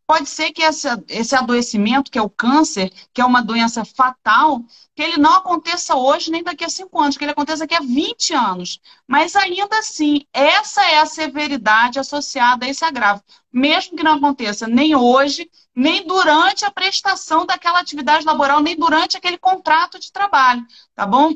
Pode ser que esse adoecimento, que é o câncer, que é uma doença fatal, que ele não aconteça hoje nem daqui a 5 anos, que ele aconteça daqui a 20 anos. Mas ainda assim, essa é a severidade associada a esse agravo. Mesmo que não aconteça nem hoje, nem durante a prestação daquela atividade laboral, nem durante aquele contrato de trabalho, tá bom?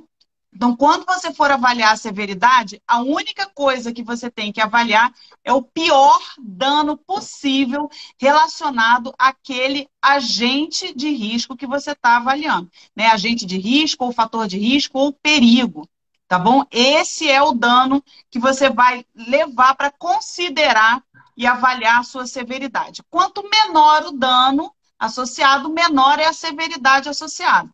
Então, quando você for avaliar a severidade, a única coisa que você tem que avaliar é o pior dano possível relacionado àquele agente de risco que você está avaliando, né? Agente de risco, ou fator de risco, ou perigo, tá bom? Esse é o dano que você vai levar para considerar e avaliar a sua severidade. Quanto menor o dano associado, menor é a severidade associada.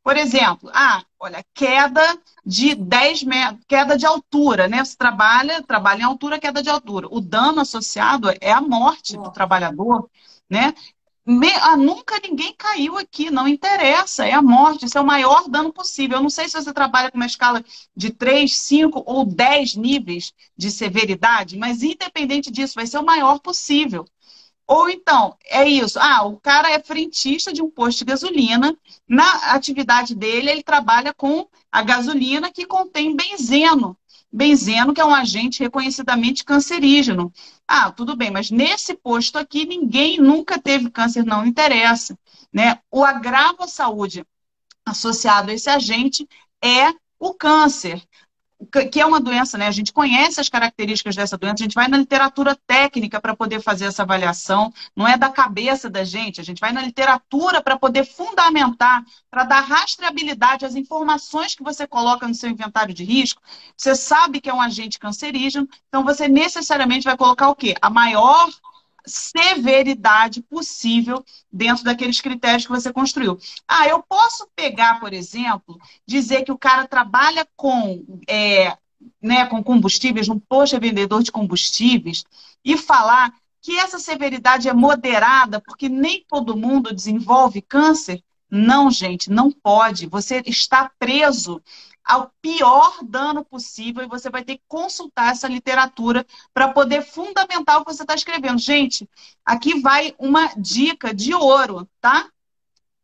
Por exemplo, olha, queda de 10 metros, queda de altura, né? Você trabalha em altura, queda de altura. O dano associado é a morte do trabalhador, né? Nunca ninguém caiu aqui, não interessa, é a morte, esse é o maior dano possível. Eu não sei se você trabalha com uma escala de 3, 5 ou 10 níveis de severidade, mas independente disso, vai ser o maior possível. Ou então, é isso, o cara é frentista de um posto de gasolina, na atividade dele ele trabalha com a gasolina que contém benzeno. Benzeno que é um agente reconhecidamente cancerígeno. Tudo bem, mas nesse posto aqui ninguém nunca teve câncer, não interessa, né? O agravo à saúde associado a esse agente é o câncer, que é uma doença, né? A gente conhece as características dessa doença, a gente vai na literatura técnica para poder fazer essa avaliação, não é da cabeça da gente, a gente vai na literatura para poder fundamentar, para dar rastreabilidade às informações que você coloca no seu inventário de risco. Você sabe que é um agente cancerígeno, então você necessariamente vai colocar o quê? A maior severidade possível dentro daqueles critérios que você construiu. Eu posso pegar, por exemplo, dizer que o cara trabalha com combustíveis, um posto é vendedor de combustíveis, e falar que essa severidade é moderada porque nem todo mundo desenvolve câncer? Não, gente, não pode. Você está preso ao pior dano possível e você vai ter que consultar essa literatura para poder fundamentar o que você está escrevendo. Gente, aqui vai uma dica de ouro, tá?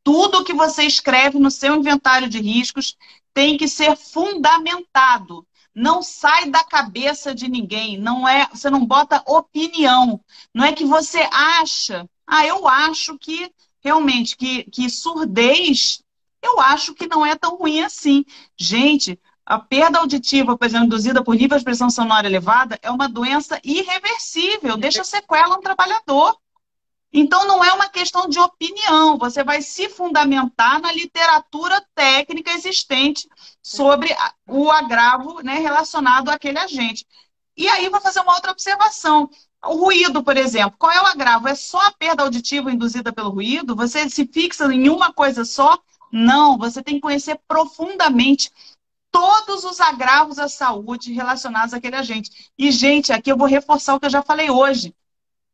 Tudo que você escreve no seu inventário de riscos tem que ser fundamentado. não sai da cabeça de ninguém, não é, você não bota opinião, não é que você acha, eu acho que realmente que surdez, eu acho que não é tão ruim assim. Gente, a perda auditiva, por exemplo, induzida por nível de pressão sonora elevada, é uma doença irreversível, deixa sequela no trabalhador. Então, não é uma questão de opinião, você vai se fundamentar na literatura técnica existente sobre o agravo, né, relacionado àquele agente. E aí, vou fazer uma outra observação. O ruído, por exemplo, qual é o agravo? É só a perda auditiva induzida pelo ruído? Você se fixa em uma coisa só? Não, você tem que conhecer profundamente todos os agravos à saúde relacionados àquele agente. E, gente, aqui eu vou reforçar o que eu já falei hoje.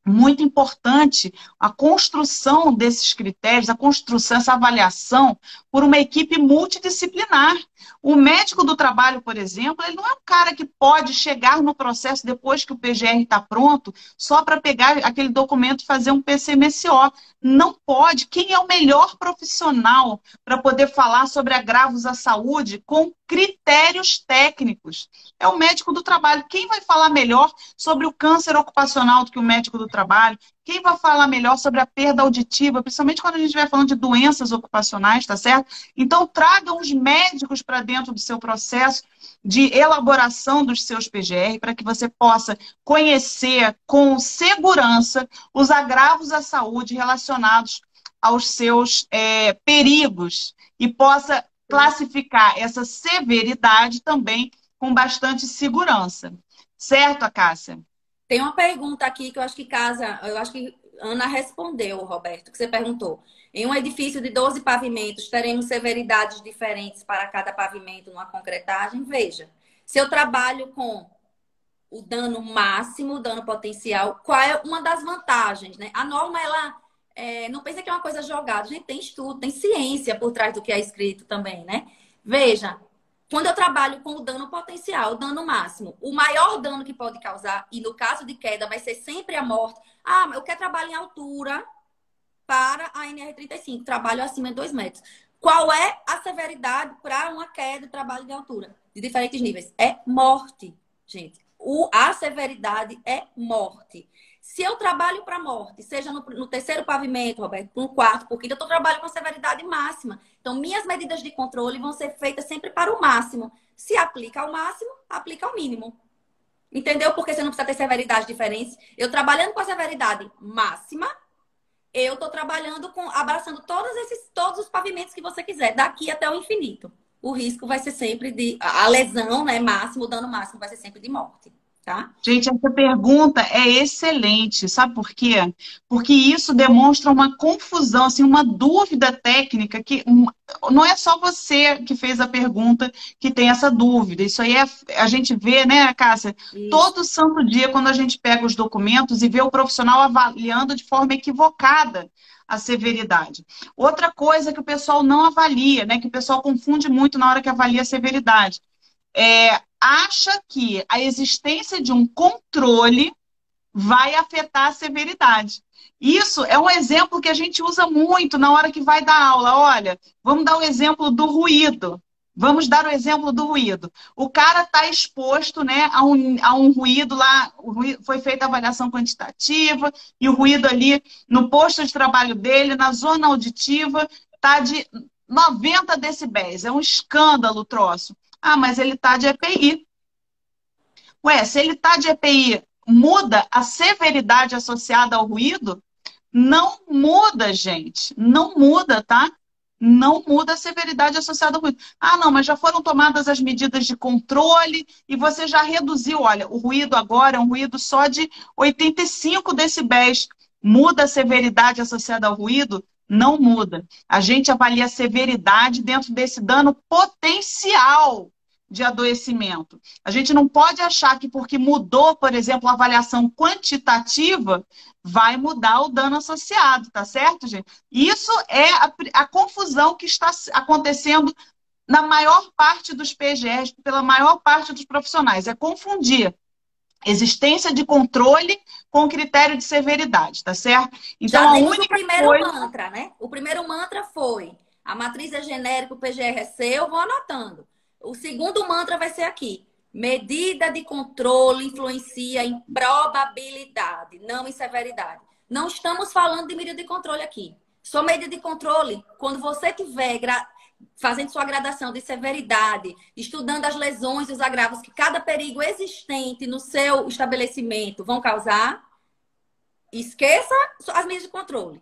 Muito importante a construção desses critérios, a construção, essa avaliação por uma equipe multidisciplinar. O médico do trabalho, por exemplo, ele não é um cara que pode chegar no processo depois que o PGR está pronto, só para pegar aquele documento e fazer um PCMSO. Não pode. Quem é o melhor profissional para poder falar sobre agravos à saúde com critérios técnicos? É o médico do trabalho. Quem vai falar melhor sobre o câncer ocupacional do que o médico do trabalho? Quem vai falar melhor sobre a perda auditiva, principalmente quando a gente estiver falando de doenças ocupacionais, tá certo? Então, tragam os médicos para dentro do seu processo de elaboração dos seus PGR, para que você possa conhecer com segurança os agravos à saúde relacionados aos seus perigos e possa classificar essa severidade também com bastante segurança. Certo, Acácia? Tem uma pergunta aqui que eu acho que casa, eu acho que Ana respondeu, Roberto, que você perguntou. Em um edifício de 12 pavimentos, teremos severidades diferentes para cada pavimento numa concretagem? Veja, se eu trabalho com o dano máximo, o dano potencial, qual é uma das vantagens, né? A norma, ela não pensa que é uma coisa jogada. A gente tem estudo, tem ciência por trás do que é escrito também, né? Veja, quando eu trabalho com o dano potencial, o dano máximo, o maior dano que pode causar, e no caso de queda vai ser sempre a morte. Mas eu quero trabalho em altura para a NR35, trabalho acima de 2 metros. Qual é a severidade para uma queda de trabalho de altura? De diferentes níveis. É morte, gente. A severidade é morte. Se eu trabalho para morte, seja no terceiro pavimento, Roberto, no quarto, porque eu estou trabalhando com severidade máxima. Então, minhas medidas de controle vão ser feitas sempre para o máximo. Se aplica ao máximo, aplica ao mínimo. Entendeu? Porque você não precisa ter severidades diferentes. Eu trabalhando com a severidade máxima, eu estou trabalhando abraçando todos os pavimentos que você quiser, daqui até o infinito. O risco vai ser sempre a lesão, né, máximo, o dano máximo vai ser sempre de morte. Tá? Gente, essa pergunta é excelente, sabe por quê? Porque isso demonstra uma confusão, assim, uma dúvida técnica que não é só você que fez a pergunta que tem essa dúvida. Isso aí a gente vê, né, Cássia? Isso. Todo santo dia, quando a gente pega os documentos e vê o profissional avaliando de forma equivocada a severidade. Outra coisa que o pessoal não avalia, né, que o pessoal confunde muito na hora que avalia a severidade, acha que a existência de um controle vai afetar a severidade. Isso é um exemplo que a gente usa muito na hora que vai dar aula. Olha, vamos dar o exemplo do ruído. Vamos dar o exemplo do ruído. O cara está exposto, né, a um ruído lá, foi feita a avaliação quantitativa, e o ruído ali no posto de trabalho dele, na zona auditiva, está de 90 decibéis. É um escândalo o troço. Mas ele está de EPI. Ué, se ele está de EPI, muda a severidade associada ao ruído? Não muda, gente. Não muda, tá? Não muda a severidade associada ao ruído. Não, mas já foram tomadas as medidas de controle e você já reduziu. Olha, o ruído agora é um ruído só de 85 decibéis. Muda a severidade associada ao ruído? Não muda. A gente avalia a severidade dentro desse dano potencial de adoecimento. A gente não pode achar que porque mudou, por exemplo, a avaliação quantitativa, vai mudar o dano associado, tá certo, gente? Isso é a confusão que está acontecendo na maior parte dos PGRs, pela maior parte dos profissionais. É confundir existência de controle com critério de severidade, tá certo? Então, já a única o primeiro mantra, né? O primeiro mantra foi: a matriz é genérica, o PGR é seu, eu vou anotando. O segundo mantra vai ser aqui: Medida de controle influencia em probabilidade, não em severidade. Não estamos falando de medida de controle aqui. Só medida de controle, quando você estiver fazendo sua gradação de severidade, estudando as lesões e os agravos que cada perigo existente no seu estabelecimento vão causar, esqueça as medidas de controle.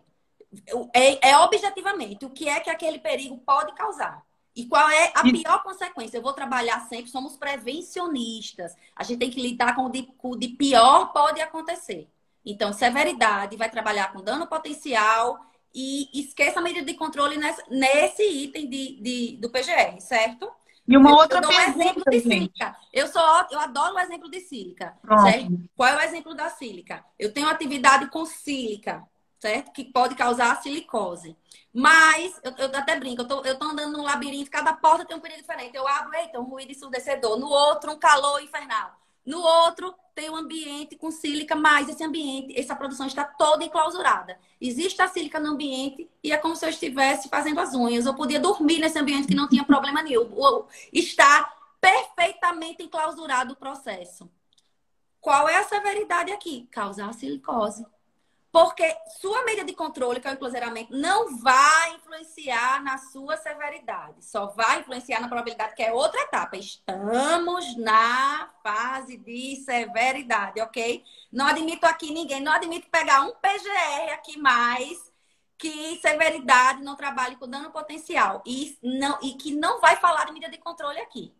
É objetivamente o que é que aquele perigo pode causar. E qual é a pior consequência? Eu vou trabalhar sempre, somos prevencionistas. A gente tem que lidar com o de pior pode acontecer. Então, severidade, vai trabalhar com dano potencial e esqueça a medida de controle nesse item do PGR, certo? E uma outra eu dou um exemplo de gente. sílica. Eu adoro o exemplo de sílica. Certo? Qual é o exemplo da sílica? Eu tenho atividade com sílica, certo? Que pode causar silicose. Mas, eu até brinco, eu tô andando num labirinto, cada porta tem um perigo diferente. Eu abro, eita, um ruído ensurdecedor. No outro, um calor infernal. No outro, tem um ambiente com sílica, mas esse ambiente, essa produção está toda enclausurada. Existe a sílica no ambiente e é como se eu estivesse fazendo as unhas. Eu podia dormir nesse ambiente que não tinha problema nenhum. Está perfeitamente enclausurado o processo. Qual é a severidade aqui? Causar silicose. Porque sua medida de controle, que é o enclausuramento, não vai influenciar na sua severidade. Só vai influenciar na probabilidade, que é outra etapa. Estamos na fase de severidade, ok? Não admito aqui ninguém, não admito pegar um PGR aqui mais que severidade não trabalhe com dano potencial. E que não vai falar de medida de controle aqui.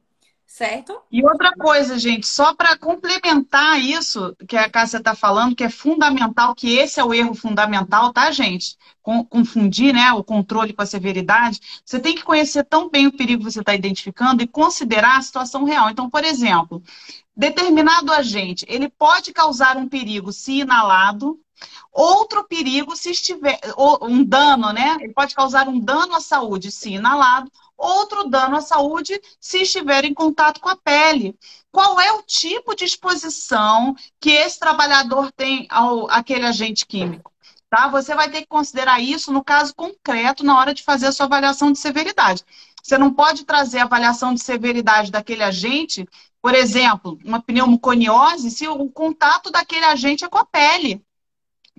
Certo? E outra coisa, gente, só para complementar isso que a Cássia está falando, que é fundamental, que esse é o erro fundamental, tá, gente? Confundir, né, o controle com a severidade. Você tem que conhecer tão bem o perigo que você está identificando e considerar a situação real. Então, por exemplo, determinado agente, ele pode causar um perigo se inalado, outro perigo se estiver, um dano, né? Ele pode causar um dano à saúde se inalado, outro dano à saúde se estiver em contato com a pele. Qual é o tipo de exposição que esse trabalhador tem àquele agente químico? Tá? Você vai ter que considerar isso no caso concreto na hora de fazer a sua avaliação de severidade. Você não pode trazer a avaliação de severidade daquele agente, por exemplo, uma pneumoconiose, se o contato daquele agente é com a pele.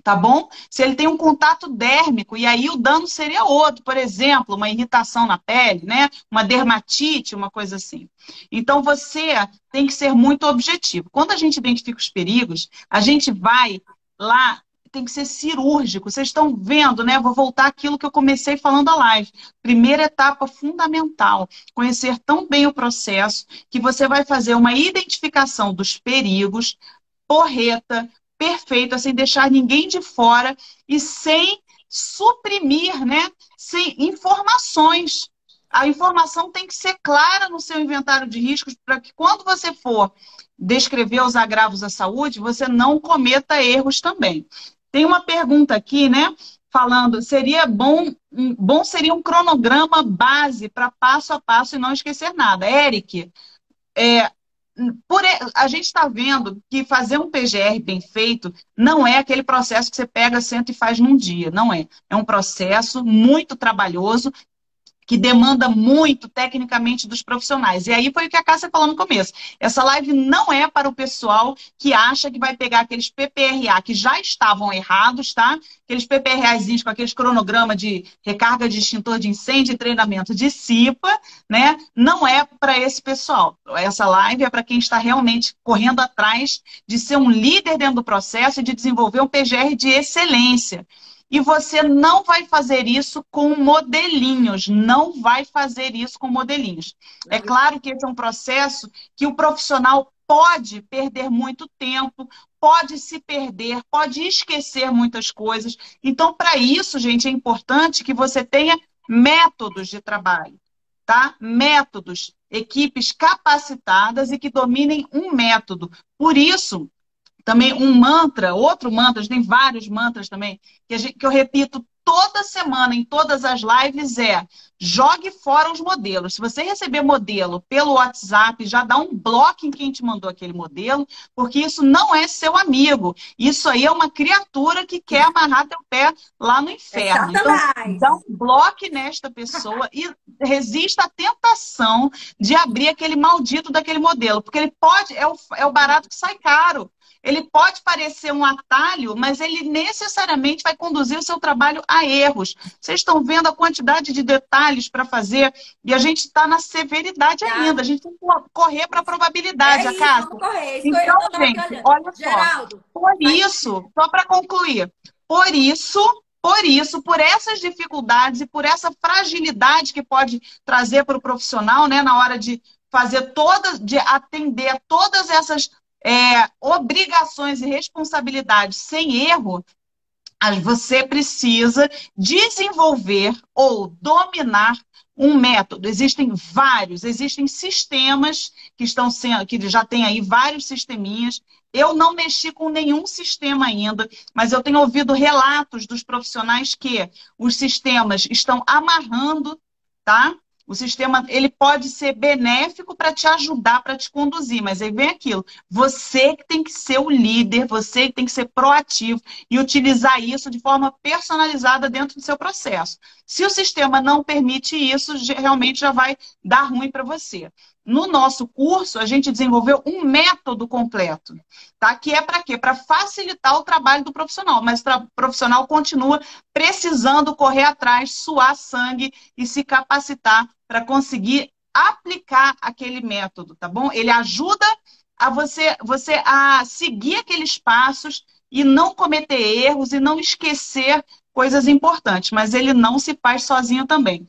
Tá bom? Se ele tem um contato dérmico, e aí o dano seria outro, por exemplo, uma irritação na pele, né? Uma dermatite, uma coisa assim. Então, você tem que ser muito objetivo. Quando a gente identifica os perigos, a gente vai lá, tem que ser cirúrgico. Vocês estão vendo, né? Vou voltar àquilo que eu comecei falando a live. Primeira etapa fundamental, conhecer tão bem o processo que você vai fazer uma identificação dos perigos correta, perfeito, sem deixar ninguém de fora e sem suprimir, né? Sem informações. A informação tem que ser clara no seu inventário de riscos para que quando você for descrever os agravos à saúde, você não cometa erros também. Tem uma pergunta aqui, né? Falando, seria bom seria um cronograma base para passo a passo e não esquecer nada. Eric, a gente está vendo que fazer um PGR bem feito não é aquele processo que você pega, senta e faz num dia. Não é. É um processo muito trabalhoso que demanda muito tecnicamente dos profissionais. E aí foi o que a Cássia falou no começo. Essa live não é para o pessoal que acha que vai pegar aqueles PPRA que já estavam errados, tá? Aqueles PPRAzinhos com aqueles cronogramas de recarga de extintor de incêndio e treinamento de CIPA, né? Não é para esse pessoal. Essa live é para quem está realmente correndo atrás de ser um líder dentro do processo e de desenvolver um PGR de excelência. E você não vai fazer isso com modelinhos, não vai fazer isso com modelinhos. É claro que esse é um processo que o profissional pode perder muito tempo, pode se perder, pode esquecer muitas coisas. Então, para isso, gente, é importante que você tenha métodos de trabalho, tá? Métodos, equipes capacitadas e que dominem um método. Por isso, também um mantra, outro mantra, a gente tem vários mantras também, que eu repito toda semana, em todas as lives, é jogue fora os modelos. Se você receber modelo pelo WhatsApp, já dá um bloco em quem te mandou aquele modelo, porque isso não é seu amigo. Isso aí é uma criatura que quer amarrar teu pé lá no É inferno. Então, Satanás. dá um bloco nesta pessoa e resista à tentação de abrir aquele maldito daquele modelo, porque ele pode, é o barato que sai caro. Ele pode parecer um atalho, mas ele necessariamente vai conduzir o seu trabalho a erros. Vocês estão vendo a quantidade de detalhes para fazer e a gente está na severidade ainda. A gente tem que correr para a probabilidade, É a isso, casa. vamos correr. Isso Então, eu tava aqui gente, olhando. olha só. Geraldo, Por mas isso, só para concluir, por essas dificuldades e por essa fragilidade que pode trazer para o profissional, né, na hora de fazer todas, de atender a todas essas obrigações e responsabilidades sem erro, você precisa desenvolver ou dominar um método. Existem vários, existem sistemas que estão sendo, que já tem aí vários sisteminhas. Eu não mexi com nenhum sistema ainda, mas eu tenho ouvido relatos dos profissionais que os sistemas estão amarrando, tá? O sistema, ele pode ser benéfico para te ajudar, para te conduzir, mas aí vem aquilo. Você que tem que ser o líder, você que tem que ser proativo e utilizar isso de forma personalizada dentro do seu processo. Se o sistema não permite isso, realmente já vai dar ruim para você. No nosso curso, a gente desenvolveu um método completo, tá? Que é para quê? Para facilitar o trabalho do profissional, mas o profissional continua precisando correr atrás, suar sangue e se capacitar para conseguir aplicar aquele método, tá bom? Ele ajuda a você a seguir aqueles passos e não cometer erros e não esquecer coisas importantes, mas ele não se faz sozinho também.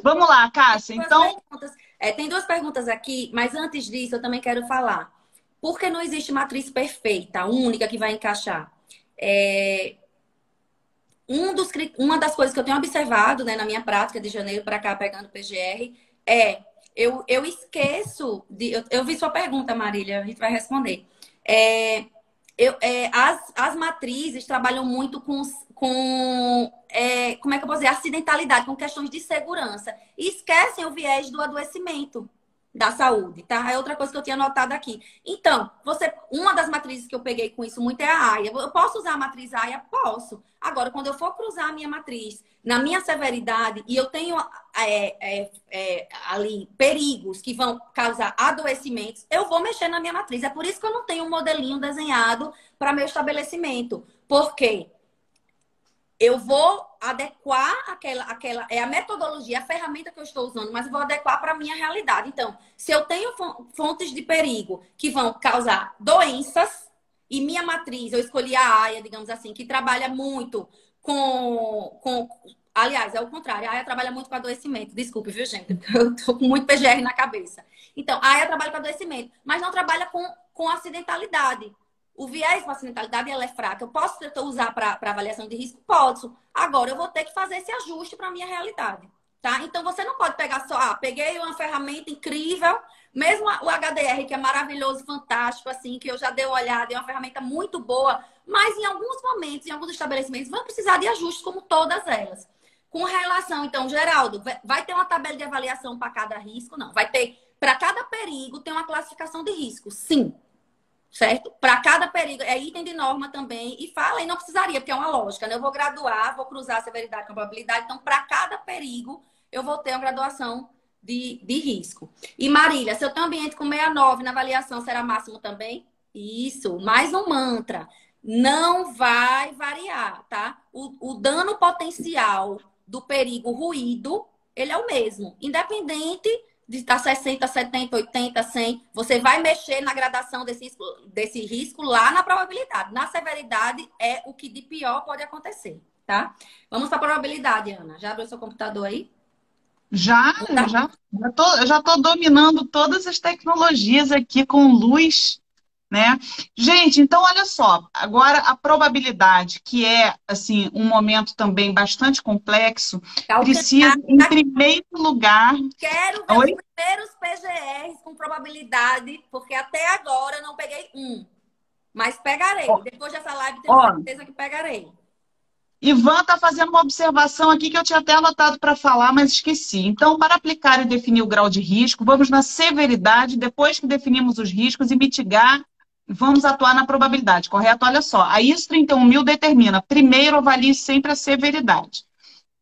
Vamos lá, Cássia. Então, tem duas perguntas aqui, mas antes disso eu também quero falar. Por que não existe matriz perfeita, única, que vai encaixar? Uma das coisas que eu tenho observado, né, na minha prática de janeiro para cá, pegando PGR, eu esqueço de... Eu vi sua pergunta, Marília, a gente vai responder. As matrizes trabalham muito com como é que eu posso dizer? Acidentalidade, com questões de segurança. E esquecem o viés do adoecimento da saúde, tá? É outra coisa que eu tinha notado aqui. Então, uma das matrizes que eu peguei com isso muito é a AIA. Eu posso usar a matriz AIA? Posso. Agora, quando eu for cruzar a minha matriz na minha severidade e eu tenho ali perigos que vão causar adoecimentos, eu vou mexer na minha matriz. É por isso que eu não tenho um modelinho desenhado para meu estabelecimento. Por quê? Eu vou adequar é a metodologia, a ferramenta que eu estou usando, mas eu vou adequar para a minha realidade. Então, se eu tenho fontes de perigo que vão causar doenças, e minha matriz, eu escolhi a AIA, digamos assim, que trabalha muito aliás, é o contrário, a AIA trabalha muito com adoecimento. Desculpe, viu, gente? Eu tô com muito PGR na cabeça. Então, a AIA trabalha com adoecimento, mas não trabalha com acidentalidade. O viés com a acidentalidade, ela é fraca. Eu posso usar para avaliação de risco? Posso. Agora, eu vou ter que fazer esse ajuste para a minha realidade, tá? Então, você não pode pegar só... peguei uma ferramenta incrível, mesmo o HDR, que é maravilhoso, fantástico, assim, que eu já dei uma olhada, é uma ferramenta muito boa, mas em alguns momentos, em alguns estabelecimentos, vão precisar de ajustes, como todas elas. Com relação, então, Geraldo, vai ter uma tabela de avaliação para cada risco? Não. Vai ter, para cada perigo, tem uma classificação de risco? Sim. Certo? Para cada perigo, é item de norma também, e fala, e não precisaria, porque é uma lógica, né? Eu vou graduar, vou cruzar a severidade com a probabilidade, então, para cada perigo, eu vou ter uma graduação de risco. E Marília, se eu tenho um ambiente com 69 na avaliação, será máximo também? Isso, mais um mantra. Não vai variar, tá? O dano potencial do perigo ruído, ele é o mesmo, independente de estar 60, 70, 80, 100, você vai mexer na gradação desse risco lá na probabilidade. Na severidade é o que de pior pode acontecer, tá? Vamos para a probabilidade, Ana. Já abriu seu computador aí? Eu já tô dominando todas as tecnologias aqui com luz, né? Gente, então olha só, agora a probabilidade, que é assim um momento também bastante complexo, precisa, em primeiro lugar... Quero ver os primeiros PGRs com probabilidade, porque até agora eu não peguei um. Mas pegarei. Depois dessa live, tenho certeza que pegarei. Ivan está fazendo uma observação aqui que eu tinha até anotado para falar, mas esqueci. Então, para aplicar e definir o grau de risco, vamos na severidade, depois que definimos os riscos e mitigar, vamos atuar na probabilidade, correto? Olha só, a ISO 31000 determina, primeiro avalie sempre a severidade.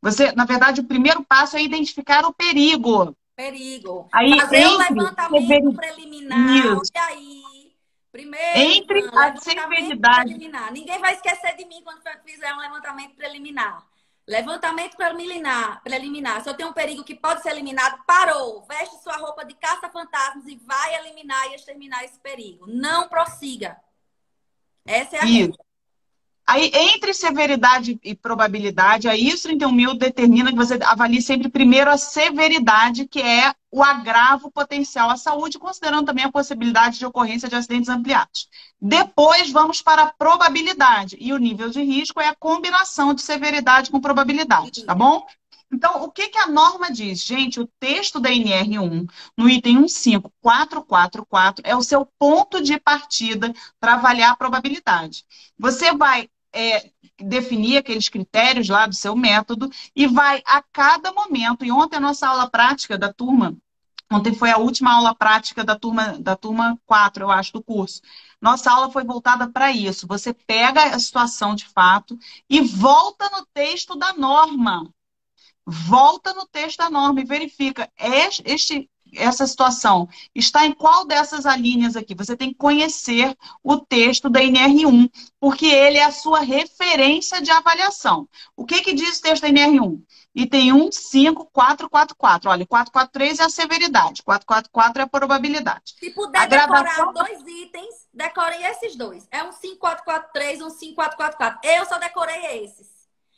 Você, na verdade, o primeiro passo é identificar o perigo. Perigo. Aí, Fazer o levantamento preliminar. Isso. E aí? Primeiro, Entre Ivan, a levantamento severidade. preliminar. Ninguém vai esquecer de mim quando fizer um levantamento preliminar. Levantamento preliminar. Se eu tenho um perigo que pode ser eliminado, parou. Veste sua roupa de caça-fantasmas e vai eliminar e exterminar esse perigo. Não prossiga. Essa é a regra. Aí, entre severidade e probabilidade, a ISO 31000 determina que você avalie sempre primeiro a severidade, que é o agravo potencial à saúde, considerando também a possibilidade de ocorrência de acidentes ampliados. Depois, vamos para a probabilidade. E o nível de risco é a combinação de severidade com probabilidade, tá bom? Então, o que que a norma diz? Gente, o texto da NR1, no item 15444, é o seu ponto de partida para avaliar a probabilidade. Você vai definir aqueles critérios lá do seu método e vai a cada momento, e ontem a nossa aula prática da turma, ontem foi a última aula prática da turma 4, eu acho, do curso. Nossa aula foi voltada para isso. Você pega a situação de fato e volta no texto da norma. Volta no texto da norma e verifica essa situação está em qual dessas alíneas aqui. Você tem que conhecer o texto da NR1, porque ele é a sua referência de avaliação. O que que diz o texto da NR1? Item 15444. Olha, 443 é a severidade, 444 é a probabilidade. Se puder decorar dois itens, decorem esses dois. É um 5443 e um 5444. Eu só decorei esses.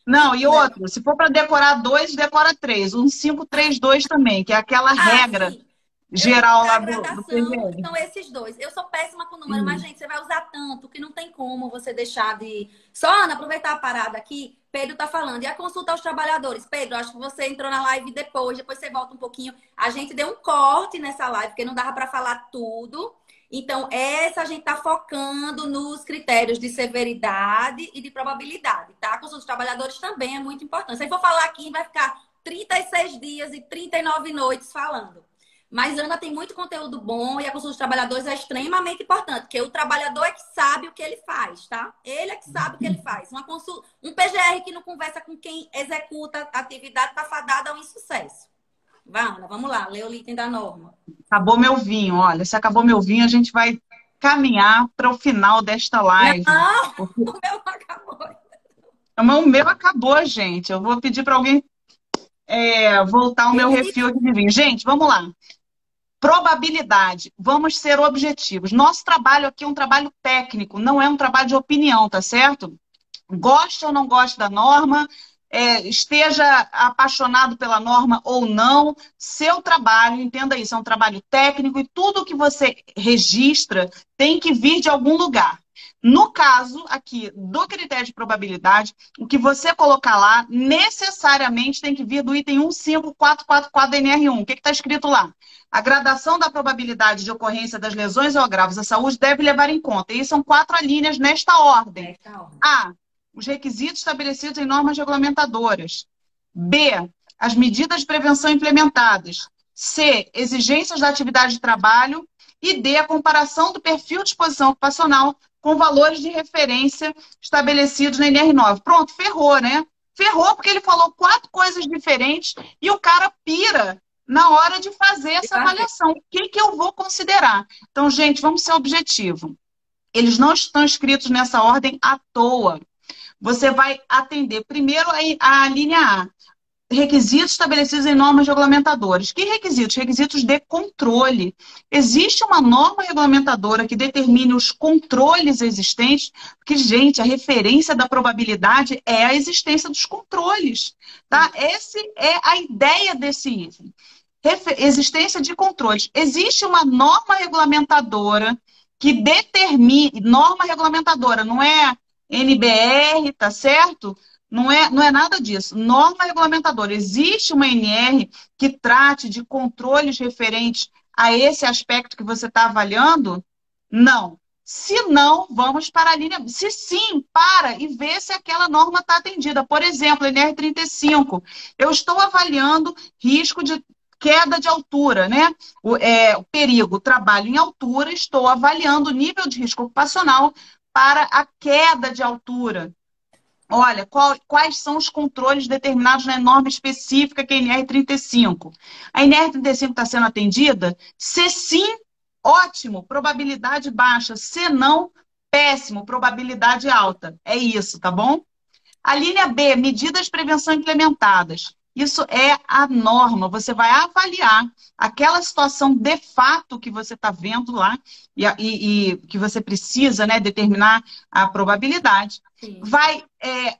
Não, e outro, se for para decorar dois, decora três. 1532 também, que é aquela regra sim. geral lá do PGR. Então, esses dois. Eu sou péssima com número, mas, gente, você vai usar tanto que não tem como você deixar de... Só, Ana, aproveitar a parada aqui, Pedro tá falando. E a consulta aos trabalhadores? Pedro, acho que você entrou na live depois você volta um pouquinho. A gente deu um corte nessa live, porque não dava para falar tudo. Então, essa a gente está focando nos critérios de severidade e de probabilidade, tá? A consulta dos trabalhadores também é muito importante. Se for falar aqui, vai ficar 36 dias e 39 noites falando. Mas, Ana, tem muito conteúdo bom e a consulta dos trabalhadores é extremamente importante, porque o trabalhador é que sabe o que ele faz, tá? Ele é que sabe o que ele faz. Um PGR que não conversa com quem executa a atividade está fadado a um insucesso. Vamos lá, lê o item da norma. Acabou meu vinho, olha. Se acabou meu vinho, a gente vai caminhar para o final desta live. Não, o meu acabou. O meu acabou, gente. Eu vou pedir para alguém voltar o meu refil aqui de vinho. Gente, vamos lá. Probabilidade. Vamos ser objetivos. Nosso trabalho aqui é um trabalho técnico, não é um trabalho de opinião, tá certo? Goste ou não goste da norma, esteja apaixonado pela norma ou não, seu trabalho, entenda isso, é um trabalho técnico e tudo que você registra tem que vir de algum lugar. No caso aqui do critério de probabilidade, o que você colocar lá necessariamente tem que vir do item 15444 da NR1. O que está escrito lá? A gradação da probabilidade de ocorrência das lesões ou agravos à saúde deve levar em conta. E são 4 alíneas nesta ordem. A. Os requisitos estabelecidos em normas regulamentadoras. B. As medidas de prevenção implementadas. C. Exigências da atividade de trabalho. E D. A comparação do perfil de exposição ocupacional com valores de referência estabelecidos na NR9. Pronto, ferrou, né? Ferrou porque ele falou 4 coisas diferentes e o cara pira na hora de fazer essa avaliação. O que que eu vou considerar? Então, gente, vamos ser objetivo. Eles não estão escritos nessa ordem à toa. Você vai atender primeiro a linha A. Requisitos estabelecidos em normas regulamentadoras. Que requisitos? Requisitos de controle. Existe uma norma regulamentadora que determine os controles existentes, porque, gente, a referência da probabilidade é a existência dos controles. Tá? Essa é a ideia desse item. Existência de controles. Existe uma norma regulamentadora que determine... Norma regulamentadora, não é NBR, tá certo? Não é nada disso. Norma regulamentadora. Existe uma NR que trate de controles referentes a esse aspecto que você está avaliando? Não. Se não, vamos para a linha. Se sim, para e vê se aquela norma está atendida. Por exemplo, NR35, eu estou avaliando risco de queda de altura, né? O perigo, trabalho em altura, estou avaliando o nível de risco ocupacional para a queda de altura. Olha, quais são os controles determinados na norma específica que é a NR35? A NR35 está sendo atendida? Se sim, ótimo, probabilidade baixa. Se não, péssimo, probabilidade alta. É isso, tá bom? A linha B, medidas de prevenção implementadas. Isso é a norma. Você vai avaliar aquela situação de fato que você está vendo lá e que você precisa, né, determinar a probabilidade. Sim.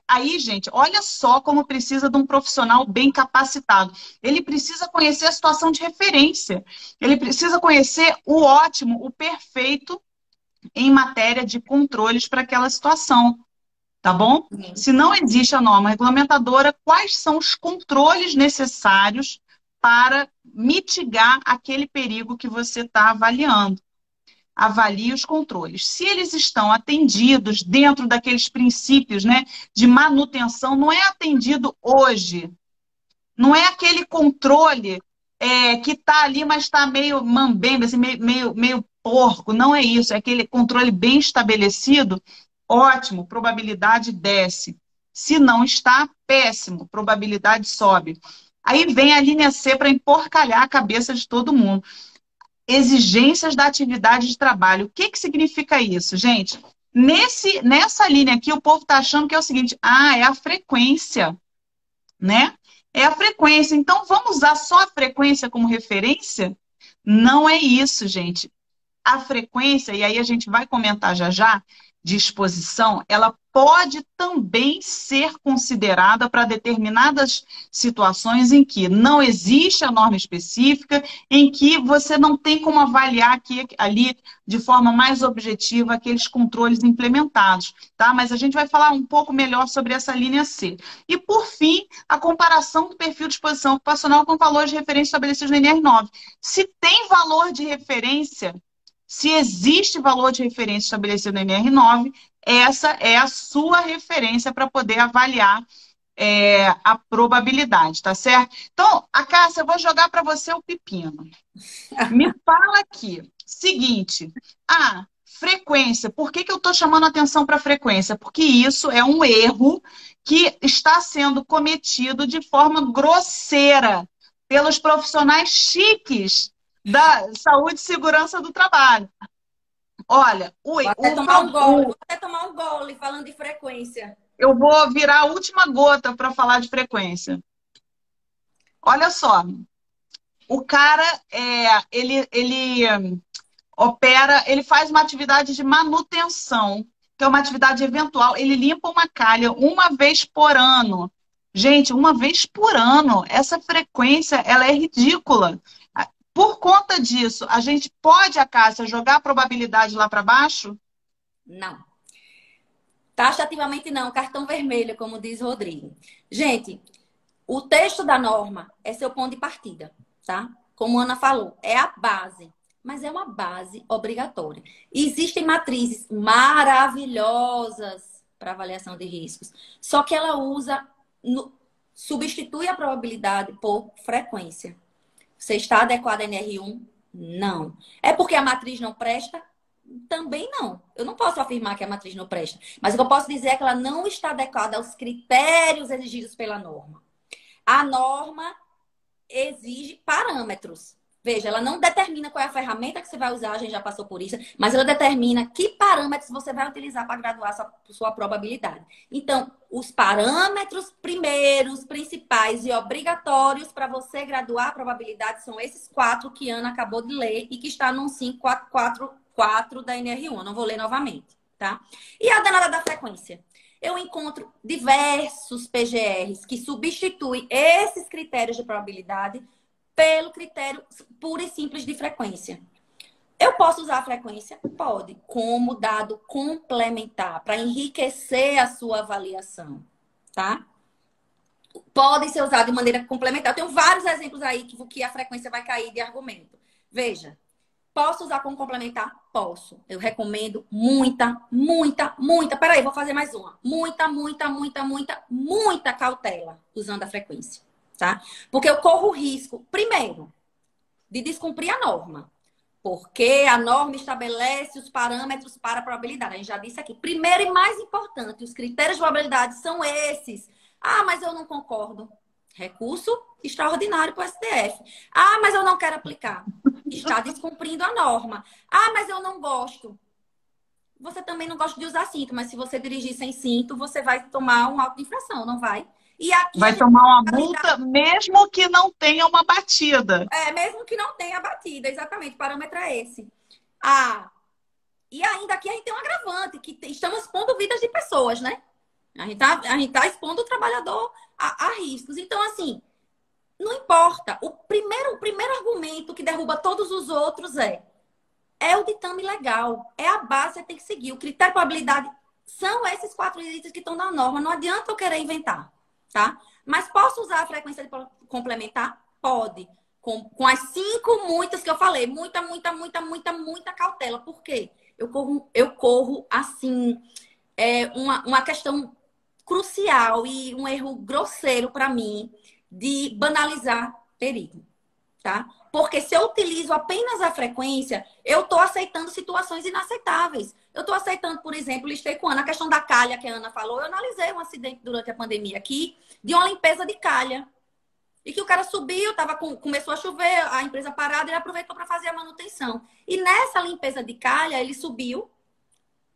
Aí, gente, olha só como precisa de um profissional bem capacitado. Ele precisa conhecer a situação de referência. Ele precisa conhecer o ótimo, o perfeito em matéria de controles para aquela situação. Tá bom? Se não existe a norma regulamentadora, quais são os controles necessários para mitigar aquele perigo que você está avaliando? Avalie os controles. Se eles estão atendidos dentro daqueles princípios, né, de manutenção, não é atendido hoje. Não é aquele controle que está ali, mas está meio mambembe, assim, meio porco. Não é isso. É aquele controle bem estabelecido. Ótimo, probabilidade desce. Se não está, péssimo, probabilidade sobe. Aí vem a linha C para emporcalhar a cabeça de todo mundo. Exigências da atividade de trabalho. O que significa isso, gente? Nessa linha aqui, o povo está achando que é o seguinte: é a frequência, né? É a frequência. Então, vamos usar só a frequência como referência? Não é isso, gente. A frequência, e aí a gente vai comentar já já, de exposição, ela pode também ser considerada para determinadas situações em que não existe a norma específica, em que você não tem como avaliar aqui, ali de forma mais objetiva aqueles controles implementados, tá? Mas a gente vai falar um pouco melhor sobre essa linha C. E, por fim, a comparação do perfil de exposição ocupacional com valores de referência estabelecidos no NR9. Se tem valor de referência, se existe valor de referência estabelecido no NR9, essa é a sua referência para poder avaliar a probabilidade, tá certo? Então, a Cássia, eu vou jogar para você o pepino. Me fala aqui, seguinte, frequência. Por que eu estou chamando atenção para a frequência? Porque isso é um erro que está sendo cometido de forma grosseira pelos profissionais chiques da saúde e segurança do trabalho. Olha, Vou até tomar um gole falando de frequência. Eu vou virar a última gota para falar de frequência. Olha só, o cara, ele opera, ele faz uma atividade de manutenção, que é uma atividade eventual. Ele limpa uma calha uma vez por ano. Gente, uma vez por ano, essa frequência, ela é ridícula. Por conta disso, a gente pode, a Cássia, jogar a probabilidade lá para baixo? Não. Taxativamente não, cartão vermelho, como diz o Rodrigo. Gente, o texto da norma é seu ponto de partida, tá? Como a Ana falou, é a base, mas é uma base obrigatória. Existem matrizes maravilhosas para avaliação de riscos, só que ela substitui a probabilidade por frequência. Você está adequado a NR1? Não. É porque a matriz não presta? Também não. Eu não posso afirmar que a matriz não presta. Mas o que eu posso dizer é que ela não está adequada aos critérios exigidos pela norma. A norma exige parâmetros. Veja, ela não determina qual é a ferramenta que você vai usar, a gente já passou por isso, mas ela determina que parâmetros você vai utilizar para graduar sua probabilidade. Então, os parâmetros primeiros, principais e obrigatórios para você graduar a probabilidade são esses 4 que a Ana acabou de ler e que está no 544 da NR1. Eu não vou ler novamente, tá? E a danada da frequência? Eu encontro diversos PGRs que substituem esses critérios de probabilidade pelo critério puro e simples de frequência. Eu posso usar a frequência? Pode, como dado complementar, para enriquecer a sua avaliação, tá? Pode ser usado de maneira complementar. Eu tenho vários exemplos aí que a frequência vai cair de argumento. Veja, Posso usar como complementar? Posso. Eu recomendo muita, muita, muita. Peraí, vou fazer mais uma. Muita, muita, muita, muita, muita cautela usando a frequência, tá? Porque eu corro o risco, primeiro, de descumprir a norma. Porque a norma estabelece os parâmetros para a probabilidade. A gente já disse aqui. Primeiro e mais importante, os critérios de probabilidade são esses. Ah, mas eu não concordo. Recurso extraordinário para o STF. Ah, mas eu não quero aplicar. Está descumprindo a norma. Ah, mas eu não gosto. Você também não gosta de usar cinto, mas se você dirigir sem cinto, você vai tomar um auto de infração, não vai? E aqui Vai tomar uma multa, mesmo que não tenha uma batida. Mesmo que não tenha batida, exatamente. O parâmetro é esse. Ah, e ainda aqui a gente tem um agravante, que estamos expondo vidas de pessoas, né? A gente tá expondo o trabalhador a riscos. Então, assim, não importa. O primeiro argumento que derruba todos os outros é o ditame legal. É a base que você tem que seguir. O critério de probabilidade são esses 4 itens que estão na norma. Não adianta eu querer inventar, tá? Mas posso usar a frequência de complementar? Pode. Com as 5 muitas que eu falei. Muita, muita, muita, muita, muita cautela. Por quê? Eu corro assim, uma questão crucial e um erro grosseiro para mim de banalizar perigo, tá? Porque se eu utilizo apenas a frequência, eu estou aceitando situações inaceitáveis. Eu estou aceitando, por exemplo, listei com a Ana, a questão da calha que a Ana falou. Eu analisei um acidente durante a pandemia aqui de uma limpeza de calha. E que o cara subiu, começou a chover, a empresa parada, ele aproveitou para fazer a manutenção. E nessa limpeza de calha, ele subiu,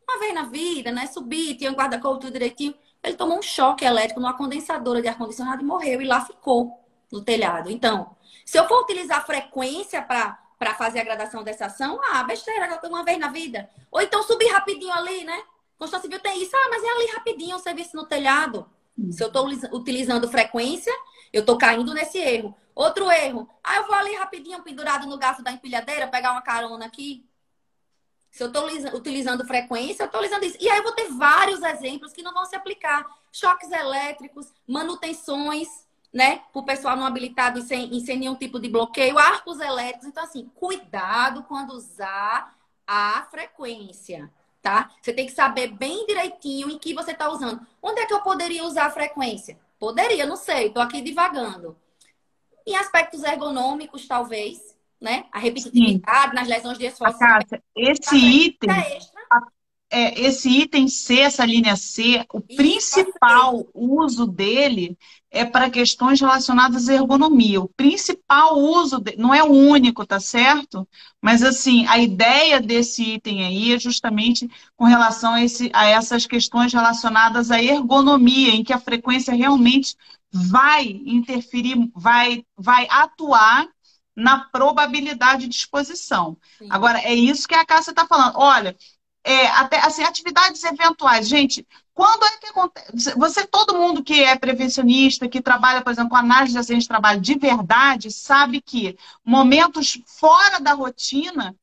uma vez na vida, né? Subir, tinha um guarda-corpo tudo direitinho. Ele tomou um choque elétrico numa condensadora de ar-condicionado e morreu. E lá ficou no telhado. Então, se eu for utilizar frequência para fazer a gradação dessa ação, besteira, uma vez na vida. Ou então subir rapidinho ali, né? Constituição Civil tem isso. Mas é ali rapidinho o serviço no telhado. Se eu estou utilizando frequência, eu estou caindo nesse erro. Outro erro. Eu vou ali rapidinho, pendurado no garfo da empilhadeira, pegar uma carona aqui. Se eu estou utilizando frequência, eu estou utilizando isso. E aí eu vou ter vários exemplos que não vão se aplicar. Choques elétricos, manutenções, né? Para o pessoal não habilitado e sem nenhum tipo de bloqueio. Arcos elétricos. Então, assim, cuidado quando usar a frequência, tá? Você tem que saber bem direitinho em que você está usando. Onde é que eu poderia usar a frequência? Poderia, não sei. Estou aqui divagando. Em aspectos ergonômicos, talvez. Né? A repetitividade nas lesões de esforço. Cássia, esse item C, essa linha C, o principal uso dele é para questões relacionadas à ergonomia. O principal uso, não é o único, tá certo? Mas, assim, a ideia desse item aí é justamente com relação a essas questões relacionadas à ergonomia, em que a frequência realmente vai interferir, vai atuar na probabilidade de exposição. Sim. Agora, é isso que a Cássia está falando. Olha, até assim, atividades eventuais. Gente, quando é que acontece? Todo mundo que é prevencionista, que trabalha, por exemplo, com análise de acidente de trabalho de verdade, sabe que momentos fora da rotina,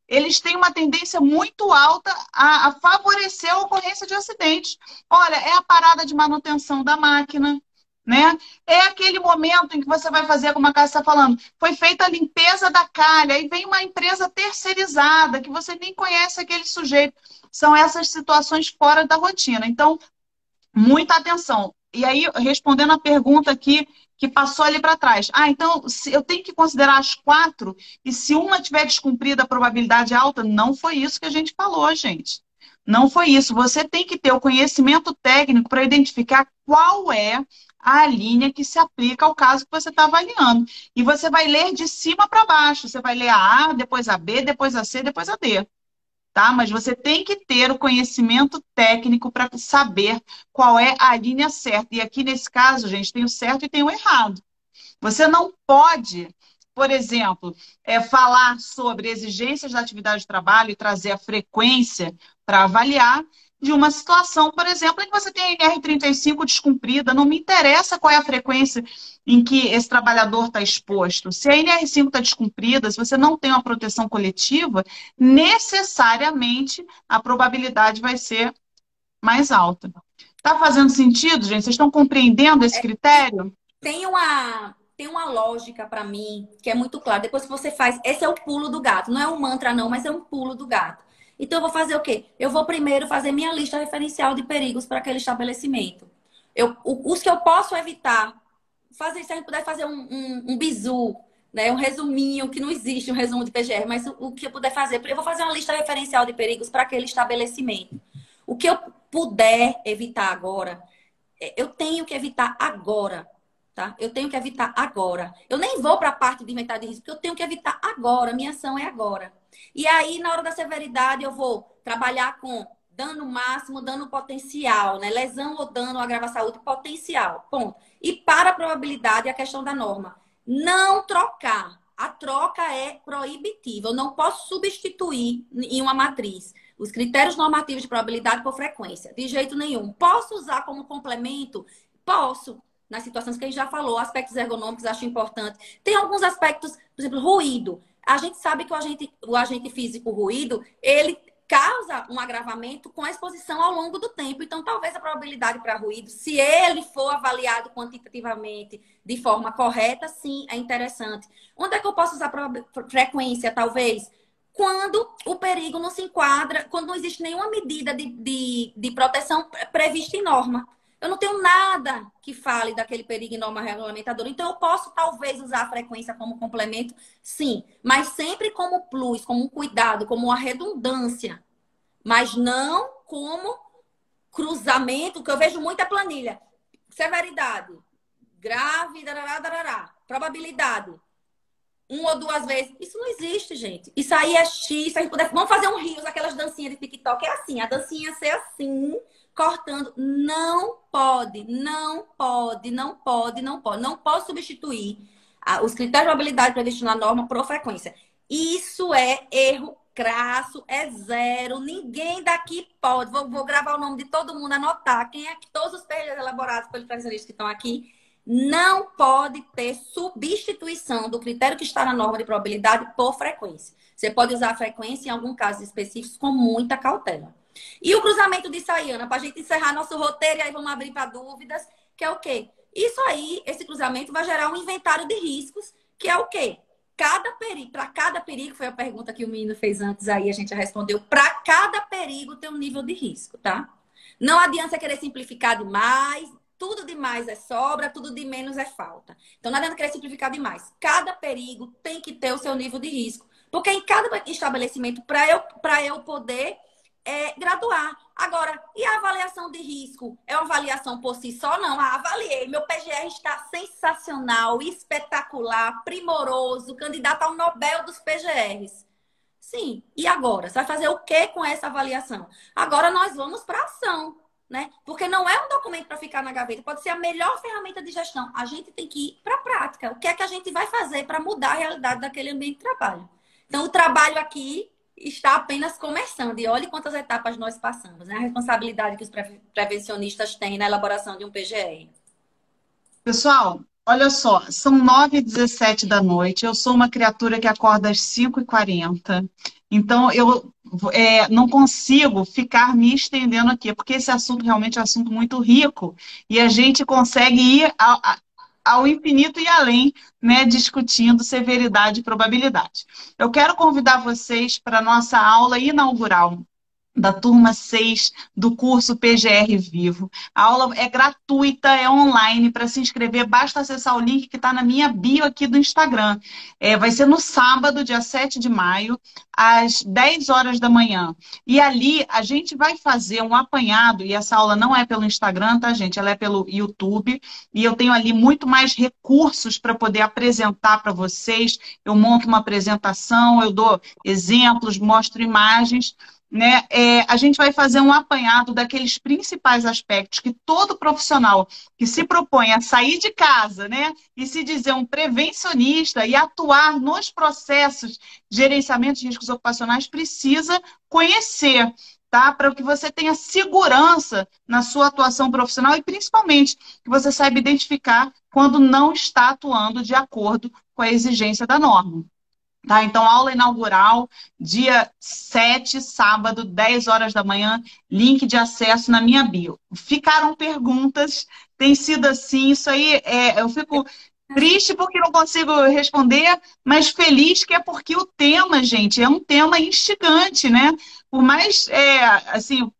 eles têm uma tendência muito alta a favorecer a ocorrência de acidentes. Olha, é a parada de manutenção da máquina, né? É aquele momento em que você vai fazer, como a Cássia está falando, foi feita a limpeza da calha, aí vem uma empresa terceirizada, que você nem conhece aquele sujeito. São essas situações fora da rotina. Então, muita atenção. E aí, respondendo a pergunta aqui, que passou ali para trás. Então, eu tenho que considerar as 4, e se uma tiver descumprida, a probabilidade é alta? Não foi isso que a gente falou, gente. Não foi isso. Você tem que ter o conhecimento técnico para identificar qual é a linha que se aplica ao caso que você está avaliando. E você vai ler de cima para baixo. Você vai ler a A, depois a B, depois a C, depois a D. Tá? Mas você tem que ter o conhecimento técnico para saber qual é a linha certa. E aqui, nesse caso, gente, tem o certo e tem o errado. Você não pode, por exemplo, falar sobre exigências da atividade de trabalho e trazer a frequência para avaliar de uma situação, por exemplo, em que você tem a NR35 descumprida, não me interessa qual é a frequência em que esse trabalhador está exposto. Se a NR5 está descumprida, se você não tem uma proteção coletiva, necessariamente a probabilidade vai ser mais alta. Está fazendo sentido, gente? Vocês estão compreendendo esse critério? Tem tem uma lógica para mim que é muito clara. Depois que você faz, esse é o pulo do gato. Não é um mantra, não, mas é um pulo do gato. Então, eu vou fazer o quê? Eu vou primeiro fazer minha lista referencial de perigos para aquele estabelecimento. Os que eu posso evitar, fazer, se a gente puder fazer um bizu, né? Um resuminho, que não existe um resumo de PGR, mas o que eu puder fazer, eu vou fazer uma lista referencial de perigos para aquele estabelecimento. O que eu puder evitar agora, eu tenho que evitar agora, tá? Eu tenho que evitar agora. Eu nem vou para a parte de inventário de risco, porque eu tenho que evitar agora. Minha ação é agora. E aí, na hora da severidade, eu vou trabalhar com dano máximo, dano potencial, né? Lesão ou dano, agrava a saúde potencial. Ponto. E para a probabilidade, a questão da norma. Não trocar. A troca é proibitiva. Eu não posso substituir em uma matriz os critérios normativos de probabilidade por frequência. De jeito nenhum. Posso usar como complemento? Posso. Nas situações que a gente já falou, aspectos ergonômicos, acho importante. Tem alguns aspectos, por exemplo, ruído. A gente sabe que o agente físico ruído, ele causa um agravamento com a exposição ao longo do tempo. Então, talvez a probabilidade para ruído, se ele for avaliado quantitativamente de forma correta, sim, é interessante. Onde é que eu posso usar frequência, talvez? Quando o perigo não se enquadra, quando não existe nenhuma medida de proteção prevista em norma. Eu não tenho nada que fale daquele perigo em norma regulamentadora. Então, eu posso, talvez, usar a frequência como complemento, sim. Mas sempre como plus, como um cuidado, como uma redundância. Mas não como cruzamento, que eu vejo muita planilha. Severidade. Grave, darará, darará. Probabilidade. 1 ou 2 vezes. Isso não existe, gente. Isso aí é X. Se a gente puder... Vamos fazer um rios, aquelas dancinhas de TikTok. É assim. A dancinha ser assim... cortando, não pode, não pode, não pode, não pode. Não pode substituir os critérios de probabilidade previstos na norma por frequência. Isso é erro crasso, é zero. Ninguém daqui pode. Vou gravar o nome de todo mundo, anotar. Quem é que todos os PRs elaborados pelos previsionistas que estão aqui, não pode ter substituição do critério que está na norma de probabilidade por frequência. Você pode usar a frequência em alguns casos específicos com muita cautela. E o cruzamento de Sayana, para a gente encerrar nosso roteiro e aí vamos abrir para dúvidas, que é o quê? Isso aí, esse cruzamento vai gerar um inventário de riscos, que é o quê? Para cada perigo, foi a pergunta que o menino fez antes aí, a gente já respondeu, para cada perigo tem um nível de risco, tá? Não adianta você querer simplificar demais, tudo demais é sobra, tudo de menos é falta. Então não adianta querer simplificar demais. Cada perigo tem que ter o seu nível de risco. Porque em cada estabelecimento, para eu poder graduar. Agora, e a avaliação de risco? É uma avaliação por si só? Não. Avaliei. Meu PGR está sensacional, espetacular, primoroso, candidato ao Nobel dos PGRs. Sim. E agora? Você vai fazer o que com essa avaliação? Agora nós vamos para a ação, né? Porque não é um documento para ficar na gaveta. Pode ser a melhor ferramenta de gestão. A gente tem que ir para a prática. O que é que a gente vai fazer para mudar a realidade daquele ambiente de trabalho? Então, o trabalho aqui está apenas começando. E olhe quantas etapas nós passamos, né? A responsabilidade que os prevencionistas têm na elaboração de um PGR. Pessoal, olha só, são 9h17 da noite, eu sou uma criatura que acorda às 5h40, então eu não consigo ficar me estendendo aqui, porque esse assunto realmente é um assunto muito rico, e a gente consegue ir ao infinito e além, né, discutindo severidade e probabilidade. Eu quero convidar vocês para a nossa aula inaugural da turma 6 do curso PGR Vivo. A aula é gratuita, é online. Para se inscrever, basta acessar o link que está na minha bio aqui do Instagram. Vai ser no sábado, dia 7 de maio, às 10 horas da manhã. E ali a gente vai fazer um apanhado, e essa aula não é pelo Instagram, tá, gente? Ela é pelo YouTube. E eu tenho ali muito mais recursos para poder apresentar para vocês. Eu monto uma apresentação, eu dou exemplos, mostro imagens, né? A gente vai fazer um apanhado daqueles principais aspectos que todo profissional que se propõe a sair de casa, né, e se dizer um prevencionista e atuar nos processos de gerenciamento de riscos ocupacionais precisa conhecer, tá? Para que você tenha segurança na sua atuação profissional e principalmente que você saiba identificar quando não está atuando de acordo com a exigência da norma. Tá, então, aula inaugural, dia 7, sábado, 10 horas da manhã, link de acesso na minha bio. Ficaram perguntas, tem sido assim, isso aí, eu fico Triste porque não consigo responder, mas feliz que é porque o tema, gente, é um tema instigante, né? Por mais, assim, o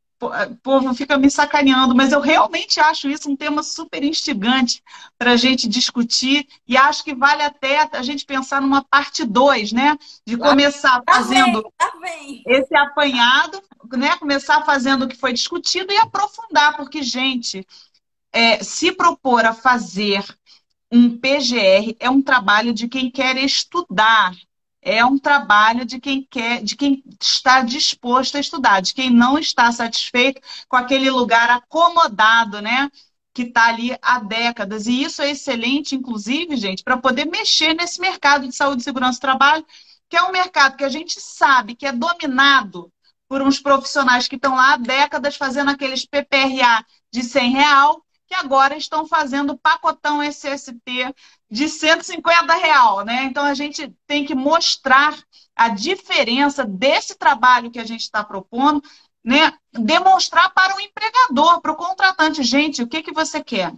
povo fica me sacaneando, mas eu realmente acho isso um tema super instigante para a gente discutir e acho que vale até a gente pensar numa parte 2, né? De Lá, começar lá vem, fazendo lá vem. esse apanhado, né? Começar fazendo o que foi discutido e aprofundar, porque, gente, se propor a fazer um PGR é um trabalho de quem quer estudar, é um trabalho de quem quer, de quem está disposto a estudar, de quem não está satisfeito com aquele lugar acomodado, né? Que está ali há décadas. E isso é excelente, inclusive, gente, para poder mexer nesse mercado de saúde e segurança do trabalho, que é um mercado que a gente sabe que é dominado por uns profissionais que estão lá há décadas fazendo aqueles PPRA de R$ 100, que agora estão fazendo pacotão SST de R$ 150, né? Então a gente tem que mostrar a diferença desse trabalho que a gente está propondo, né? Demonstrar para o empregador, para o contratante, gente, o que que você quer?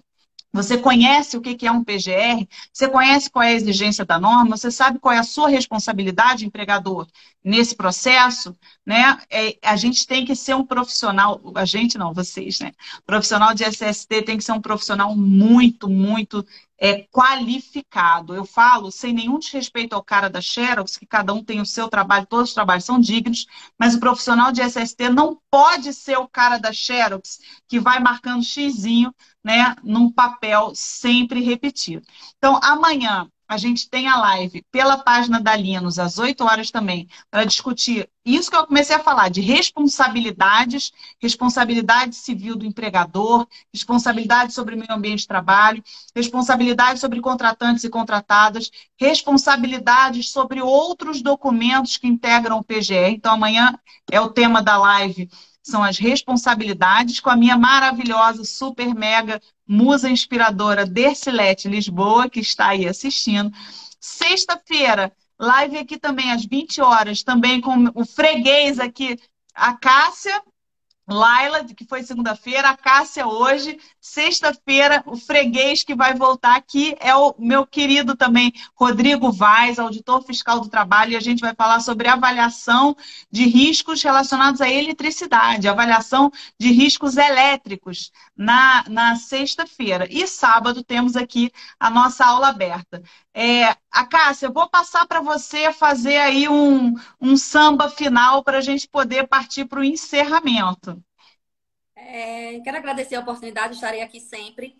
Você conhece o que é um PGR? Você conhece qual é a exigência da norma? Você sabe qual é a sua responsabilidade, empregador, nesse processo? Né? A gente tem que ser um profissional, a gente não, vocês, né? O profissional de SST tem que ser um profissional muito, muito qualificado. Eu falo sem nenhum desrespeito ao cara da Xerox, que cada um tem o seu trabalho, todos os trabalhos são dignos, mas o profissional de SST não pode ser o cara da Xerox que vai marcando xizinho, né, num papel sempre repetido. Então, amanhã a gente tem a live pela página da Linus, às 8 horas também, para discutir isso que eu comecei a falar, de responsabilidades, responsabilidade civil do empregador, responsabilidade sobre o meio ambiente de trabalho, responsabilidade sobre contratantes e contratadas, responsabilidades sobre outros documentos que integram o PGR. Então, amanhã é o tema da live, são as responsabilidades, com a minha maravilhosa, super, mega musa inspiradora Dercilete Lisboa, que está aí assistindo. Sexta-feira, live aqui também às 20 horas, também com o freguês aqui, a Cássia, Laila, que foi segunda-feira, a Cássia hoje, sexta-feira, o freguês que vai voltar aqui é o meu querido também, Rodrigo Vaz, auditor fiscal do trabalho, e a gente vai falar sobre avaliação de riscos relacionados à eletricidade, avaliação de riscos elétricos na sexta-feira. E sábado temos aqui a nossa aula aberta. A Cássia, eu vou passar para você fazer aí um samba final para a gente poder partir para o encerramento. Quero agradecer a oportunidade, estarei aqui sempre.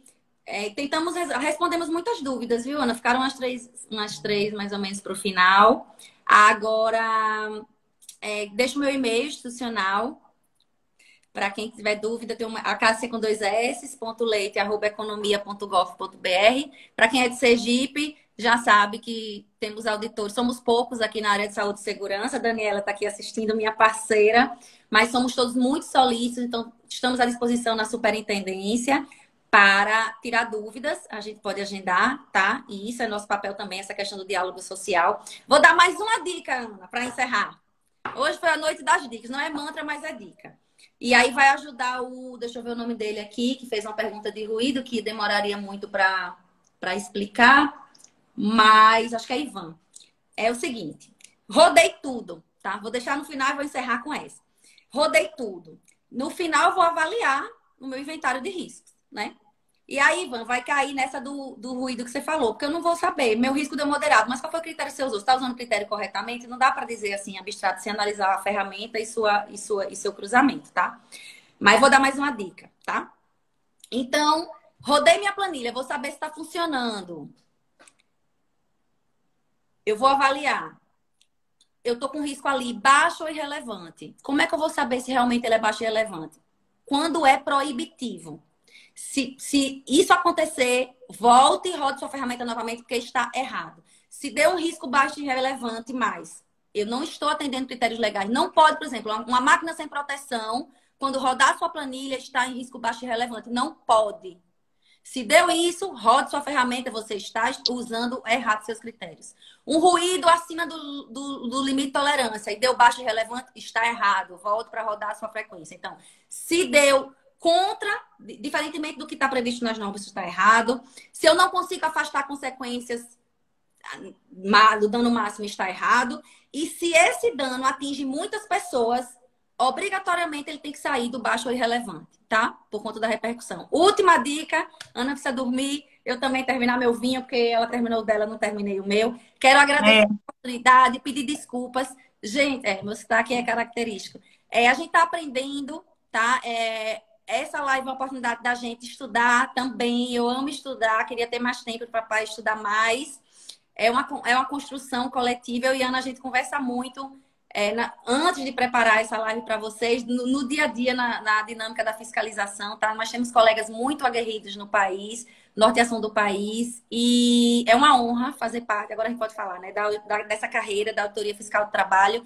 Respondemos muitas dúvidas, viu, Ana? Ficaram umas três mais ou menos para o final. Agora, deixo o meu e-mail institucional. Para quem tiver dúvida, tem a Cássia com 2s, .leite@economia.gov.br. Para quem é de Sergipe, já sabe que temos auditores. Somos poucos aqui na área de saúde e segurança. A Daniela está aqui assistindo, minha parceira. Mas somos todos muito solícitos, então estamos à disposição na superintendência para tirar dúvidas. A gente pode agendar, tá? E isso é nosso papel também, essa questão do diálogo social. Vou dar mais uma dica, Ana, para encerrar. Hoje foi a noite das dicas. Não é mantra, mas é dica. E aí vai ajudar deixa eu ver o nome dele aqui, que fez uma pergunta de ruído, que demoraria muito para explicar, mas acho que é Ivan. É o seguinte, rodei tudo, tá? Vou deixar no final e vou encerrar com essa. Rodei tudo. No final eu vou avaliar o meu inventário de riscos, né? E aí, Ivan, vai cair nessa do ruído que você falou, porque eu não vou saber. Meu risco deu moderado, mas qual foi o critério que você usou? Você está usando o critério corretamente? Não dá para dizer assim, abstrato, sem analisar a ferramenta e seu cruzamento, tá? Mas vou dar mais uma dica, tá? Então, rodei minha planilha, vou saber se está funcionando. Eu vou avaliar. Eu tô com risco ali baixo ou irrelevante. Como é que eu vou saber se realmente ele é baixo e irrelevante? Quando é proibitivo. Se isso acontecer, volte e rode sua ferramenta novamente, porque está errado. Se deu um risco baixo e irrelevante, mas eu não estou atendendo critérios legais. Não pode, por exemplo, uma máquina sem proteção, quando rodar sua planilha, está em risco baixo e irrelevante. Não pode. Se deu isso, rode sua ferramenta, você está usando errado seus critérios. Um ruído acima do limite de tolerância e deu baixo e relevante, está errado. Volte para rodar a sua frequência. Então, se deu contra, diferentemente do que está previsto nas normas, isso está errado. Se eu não consigo afastar consequências, o dano máximo está errado. E se esse dano atinge muitas pessoas, obrigatoriamente ele tem que sair do baixo ou irrelevante, tá? Por conta da repercussão. Última dica, Ana precisa dormir, eu também terminar meu vinho, porque ela terminou o dela, não terminei o meu. Quero agradecer a oportunidade, pedir desculpas. Gente, meu sotaque é característico. A gente está aprendendo, tá? Essa live é uma oportunidade da gente estudar também. Eu amo estudar, queria ter mais tempo para estudar mais. É uma construção coletiva. Eu e a Ana, a gente conversa muito antes de preparar essa live para vocês, no dia a dia, na dinâmica da fiscalização, tá? Nós temos colegas muito aguerridos no país, norte e sul do país, e é uma honra fazer parte, agora a gente pode falar, né, dessa carreira da Auditoria Fiscal do Trabalho,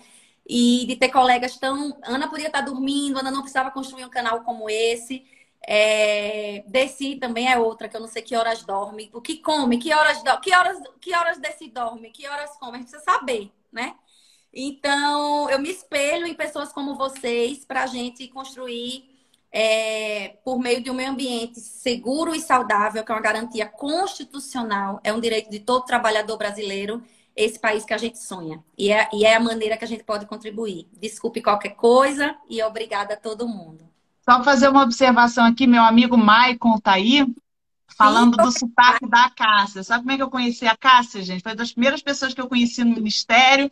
e de ter colegas tão... Ana podia estar dormindo, Ana não precisava construir um canal como esse. Desi também é outra, que eu não sei que horas dorme, o que come, que horas Desi dorme, que horas come, a gente precisa saber, né? Então, eu me espelho em pessoas como vocês para a gente construir, por meio de um meio ambiente seguro e saudável, que é uma garantia constitucional, é um direito de todo trabalhador brasileiro, esse país que a gente sonha. E é a maneira que a gente pode contribuir. Desculpe qualquer coisa e obrigada a todo mundo. Só fazer uma observação aqui, meu amigo Maicon tá aí, falando do sotaque da Cássia. Sabe como é que eu conheci a Cássia, gente? Foi uma das primeiras pessoas que eu conheci no Ministério.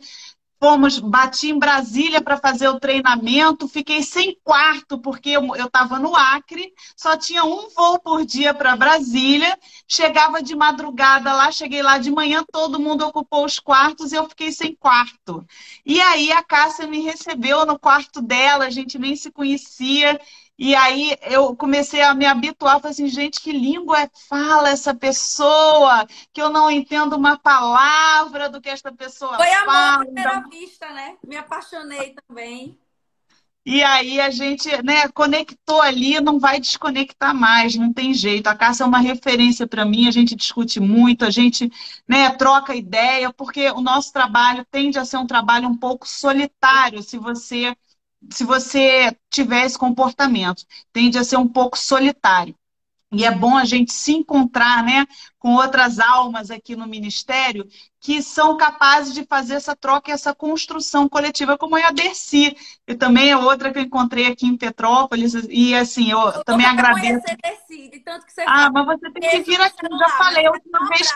Bati em Brasília para fazer o treinamento, fiquei sem quarto, porque eu estava no Acre, só tinha um voo por dia para Brasília, chegava de madrugada lá, cheguei lá de manhã, todo mundo ocupou os quartos e eu fiquei sem quarto. E aí a Cássia me recebeu no quarto dela, a gente nem se conhecia. E aí eu comecei a me habituar, falei assim, gente, que língua fala essa pessoa? Que eu não entendo uma palavra do que esta pessoa Foi amor fala. à primeira vista, né? Me apaixonei também. E aí a gente, né, conectou ali, não vai desconectar mais, não tem jeito. A Cássia é uma referência para mim, a gente discute muito, a gente, né, troca ideia, porque o nosso trabalho tende a ser um trabalho um pouco solitário, se você tiver esse comportamento. Tende a ser um pouco solitário. E é bom a gente se encontrar, né, com outras almas aqui no Ministério que são capazes de fazer essa troca e essa construção coletiva, como é a Dercy. Eu também é outra que eu encontrei aqui em Petrópolis. E assim, eu também agradeço. Dercy, de tanto que você fala. Mas você tem que vir aqui, eu já falei a última vez.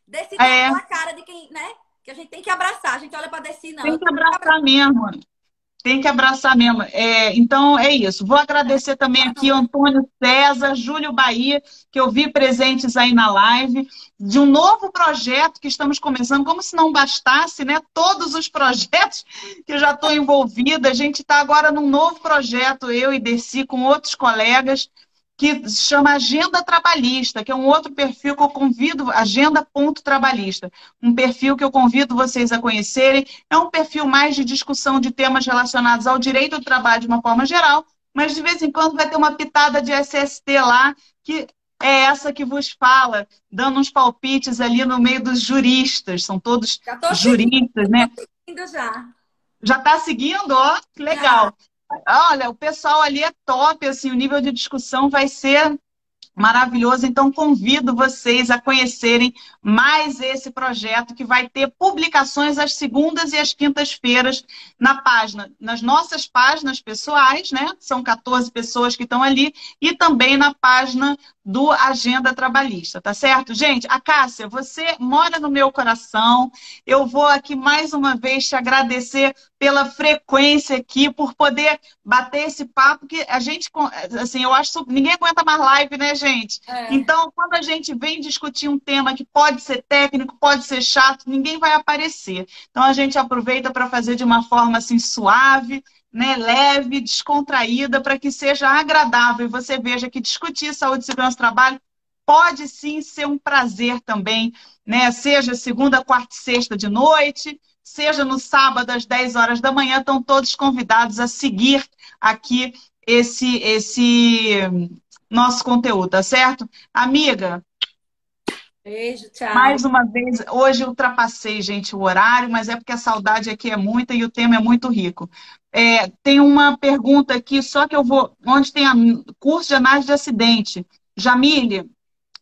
Dercy tá com a cara de quem, né? Que a gente tem que abraçar. A gente olha para Dercy, não. Tem que abraçar mesmo. Tem que abraçar mesmo. Então, é isso. Vou agradecer também aqui Antônio César, Júlio Bahia, que eu vi presentes aí na live, de um novo projeto que estamos começando, como se não bastasse, né? Todos os projetos que eu já estou envolvida. A gente está agora num novo projeto, eu e Dercy, com outros colegas, que se chama Agenda Trabalhista, que é um outro perfil que eu convido, Agenda.trabalhista, um perfil que eu convido vocês a conhecerem. É um perfil mais de discussão de temas relacionados ao direito do trabalho de uma forma geral, mas de vez em quando vai ter uma pitada de SST lá, que é essa que vos fala, dando uns palpites ali no meio dos juristas, são todos juristas, né? Já está seguindo? Ó, que legal. Olha, o pessoal ali é top, assim, o nível de discussão vai ser maravilhoso. Então, convido vocês a conhecerem mais esse projeto que vai ter publicações às segundas e às quintas-feiras na página, nas nossas páginas pessoais, né? São 14 pessoas que estão ali, e também na página do Agenda Trabalhista, tá certo? Gente, a Cássia, você mora no meu coração. Eu vou aqui mais uma vez te agradecer pela frequência aqui, por poder bater esse papo que a gente, assim, eu acho que ninguém aguenta mais live, né, gente? Então, quando a gente vem discutir um tema que pode ser técnico, pode ser chato, ninguém vai aparecer. Então, a gente aproveita para fazer de uma forma assim suave, né, leve, descontraída, para que seja agradável e você veja que discutir saúde e segurança do trabalho pode sim ser um prazer também, né? Seja segunda, quarta e sexta de noite, seja no sábado às 10 horas da manhã, estão todos convidados a seguir aqui esse nosso conteúdo, tá certo? Amiga, Beijo, tchau. Mais uma vez, hoje eu ultrapassei, gente, o horário, mas é porque a saudade aqui é muita e o tema é muito rico. Tem uma pergunta aqui, só que eu vou. Onde tem curso de análise de acidente? Jamile,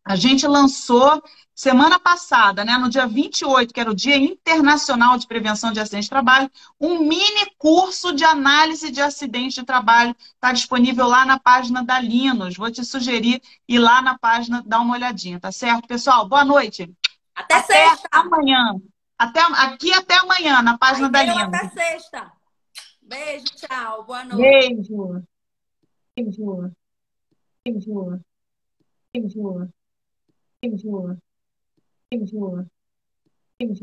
a gente lançou semana passada, né, no dia 28, que era o Dia Internacional de Prevenção de Acidentes de Trabalho, um mini curso de análise de acidentes de trabalho. Está disponível lá na página da Linus. Vou te sugerir ir lá na página dar uma olhadinha, tá certo, pessoal? Boa noite. Até Até sexta. amanhã. Até amanhã, na Aí página da eu Linus. até sexta. Beijo, tchau. Boa noite. Beijo. Beijo. Beijo. Beijo. Beijo. Beijo. Beijo.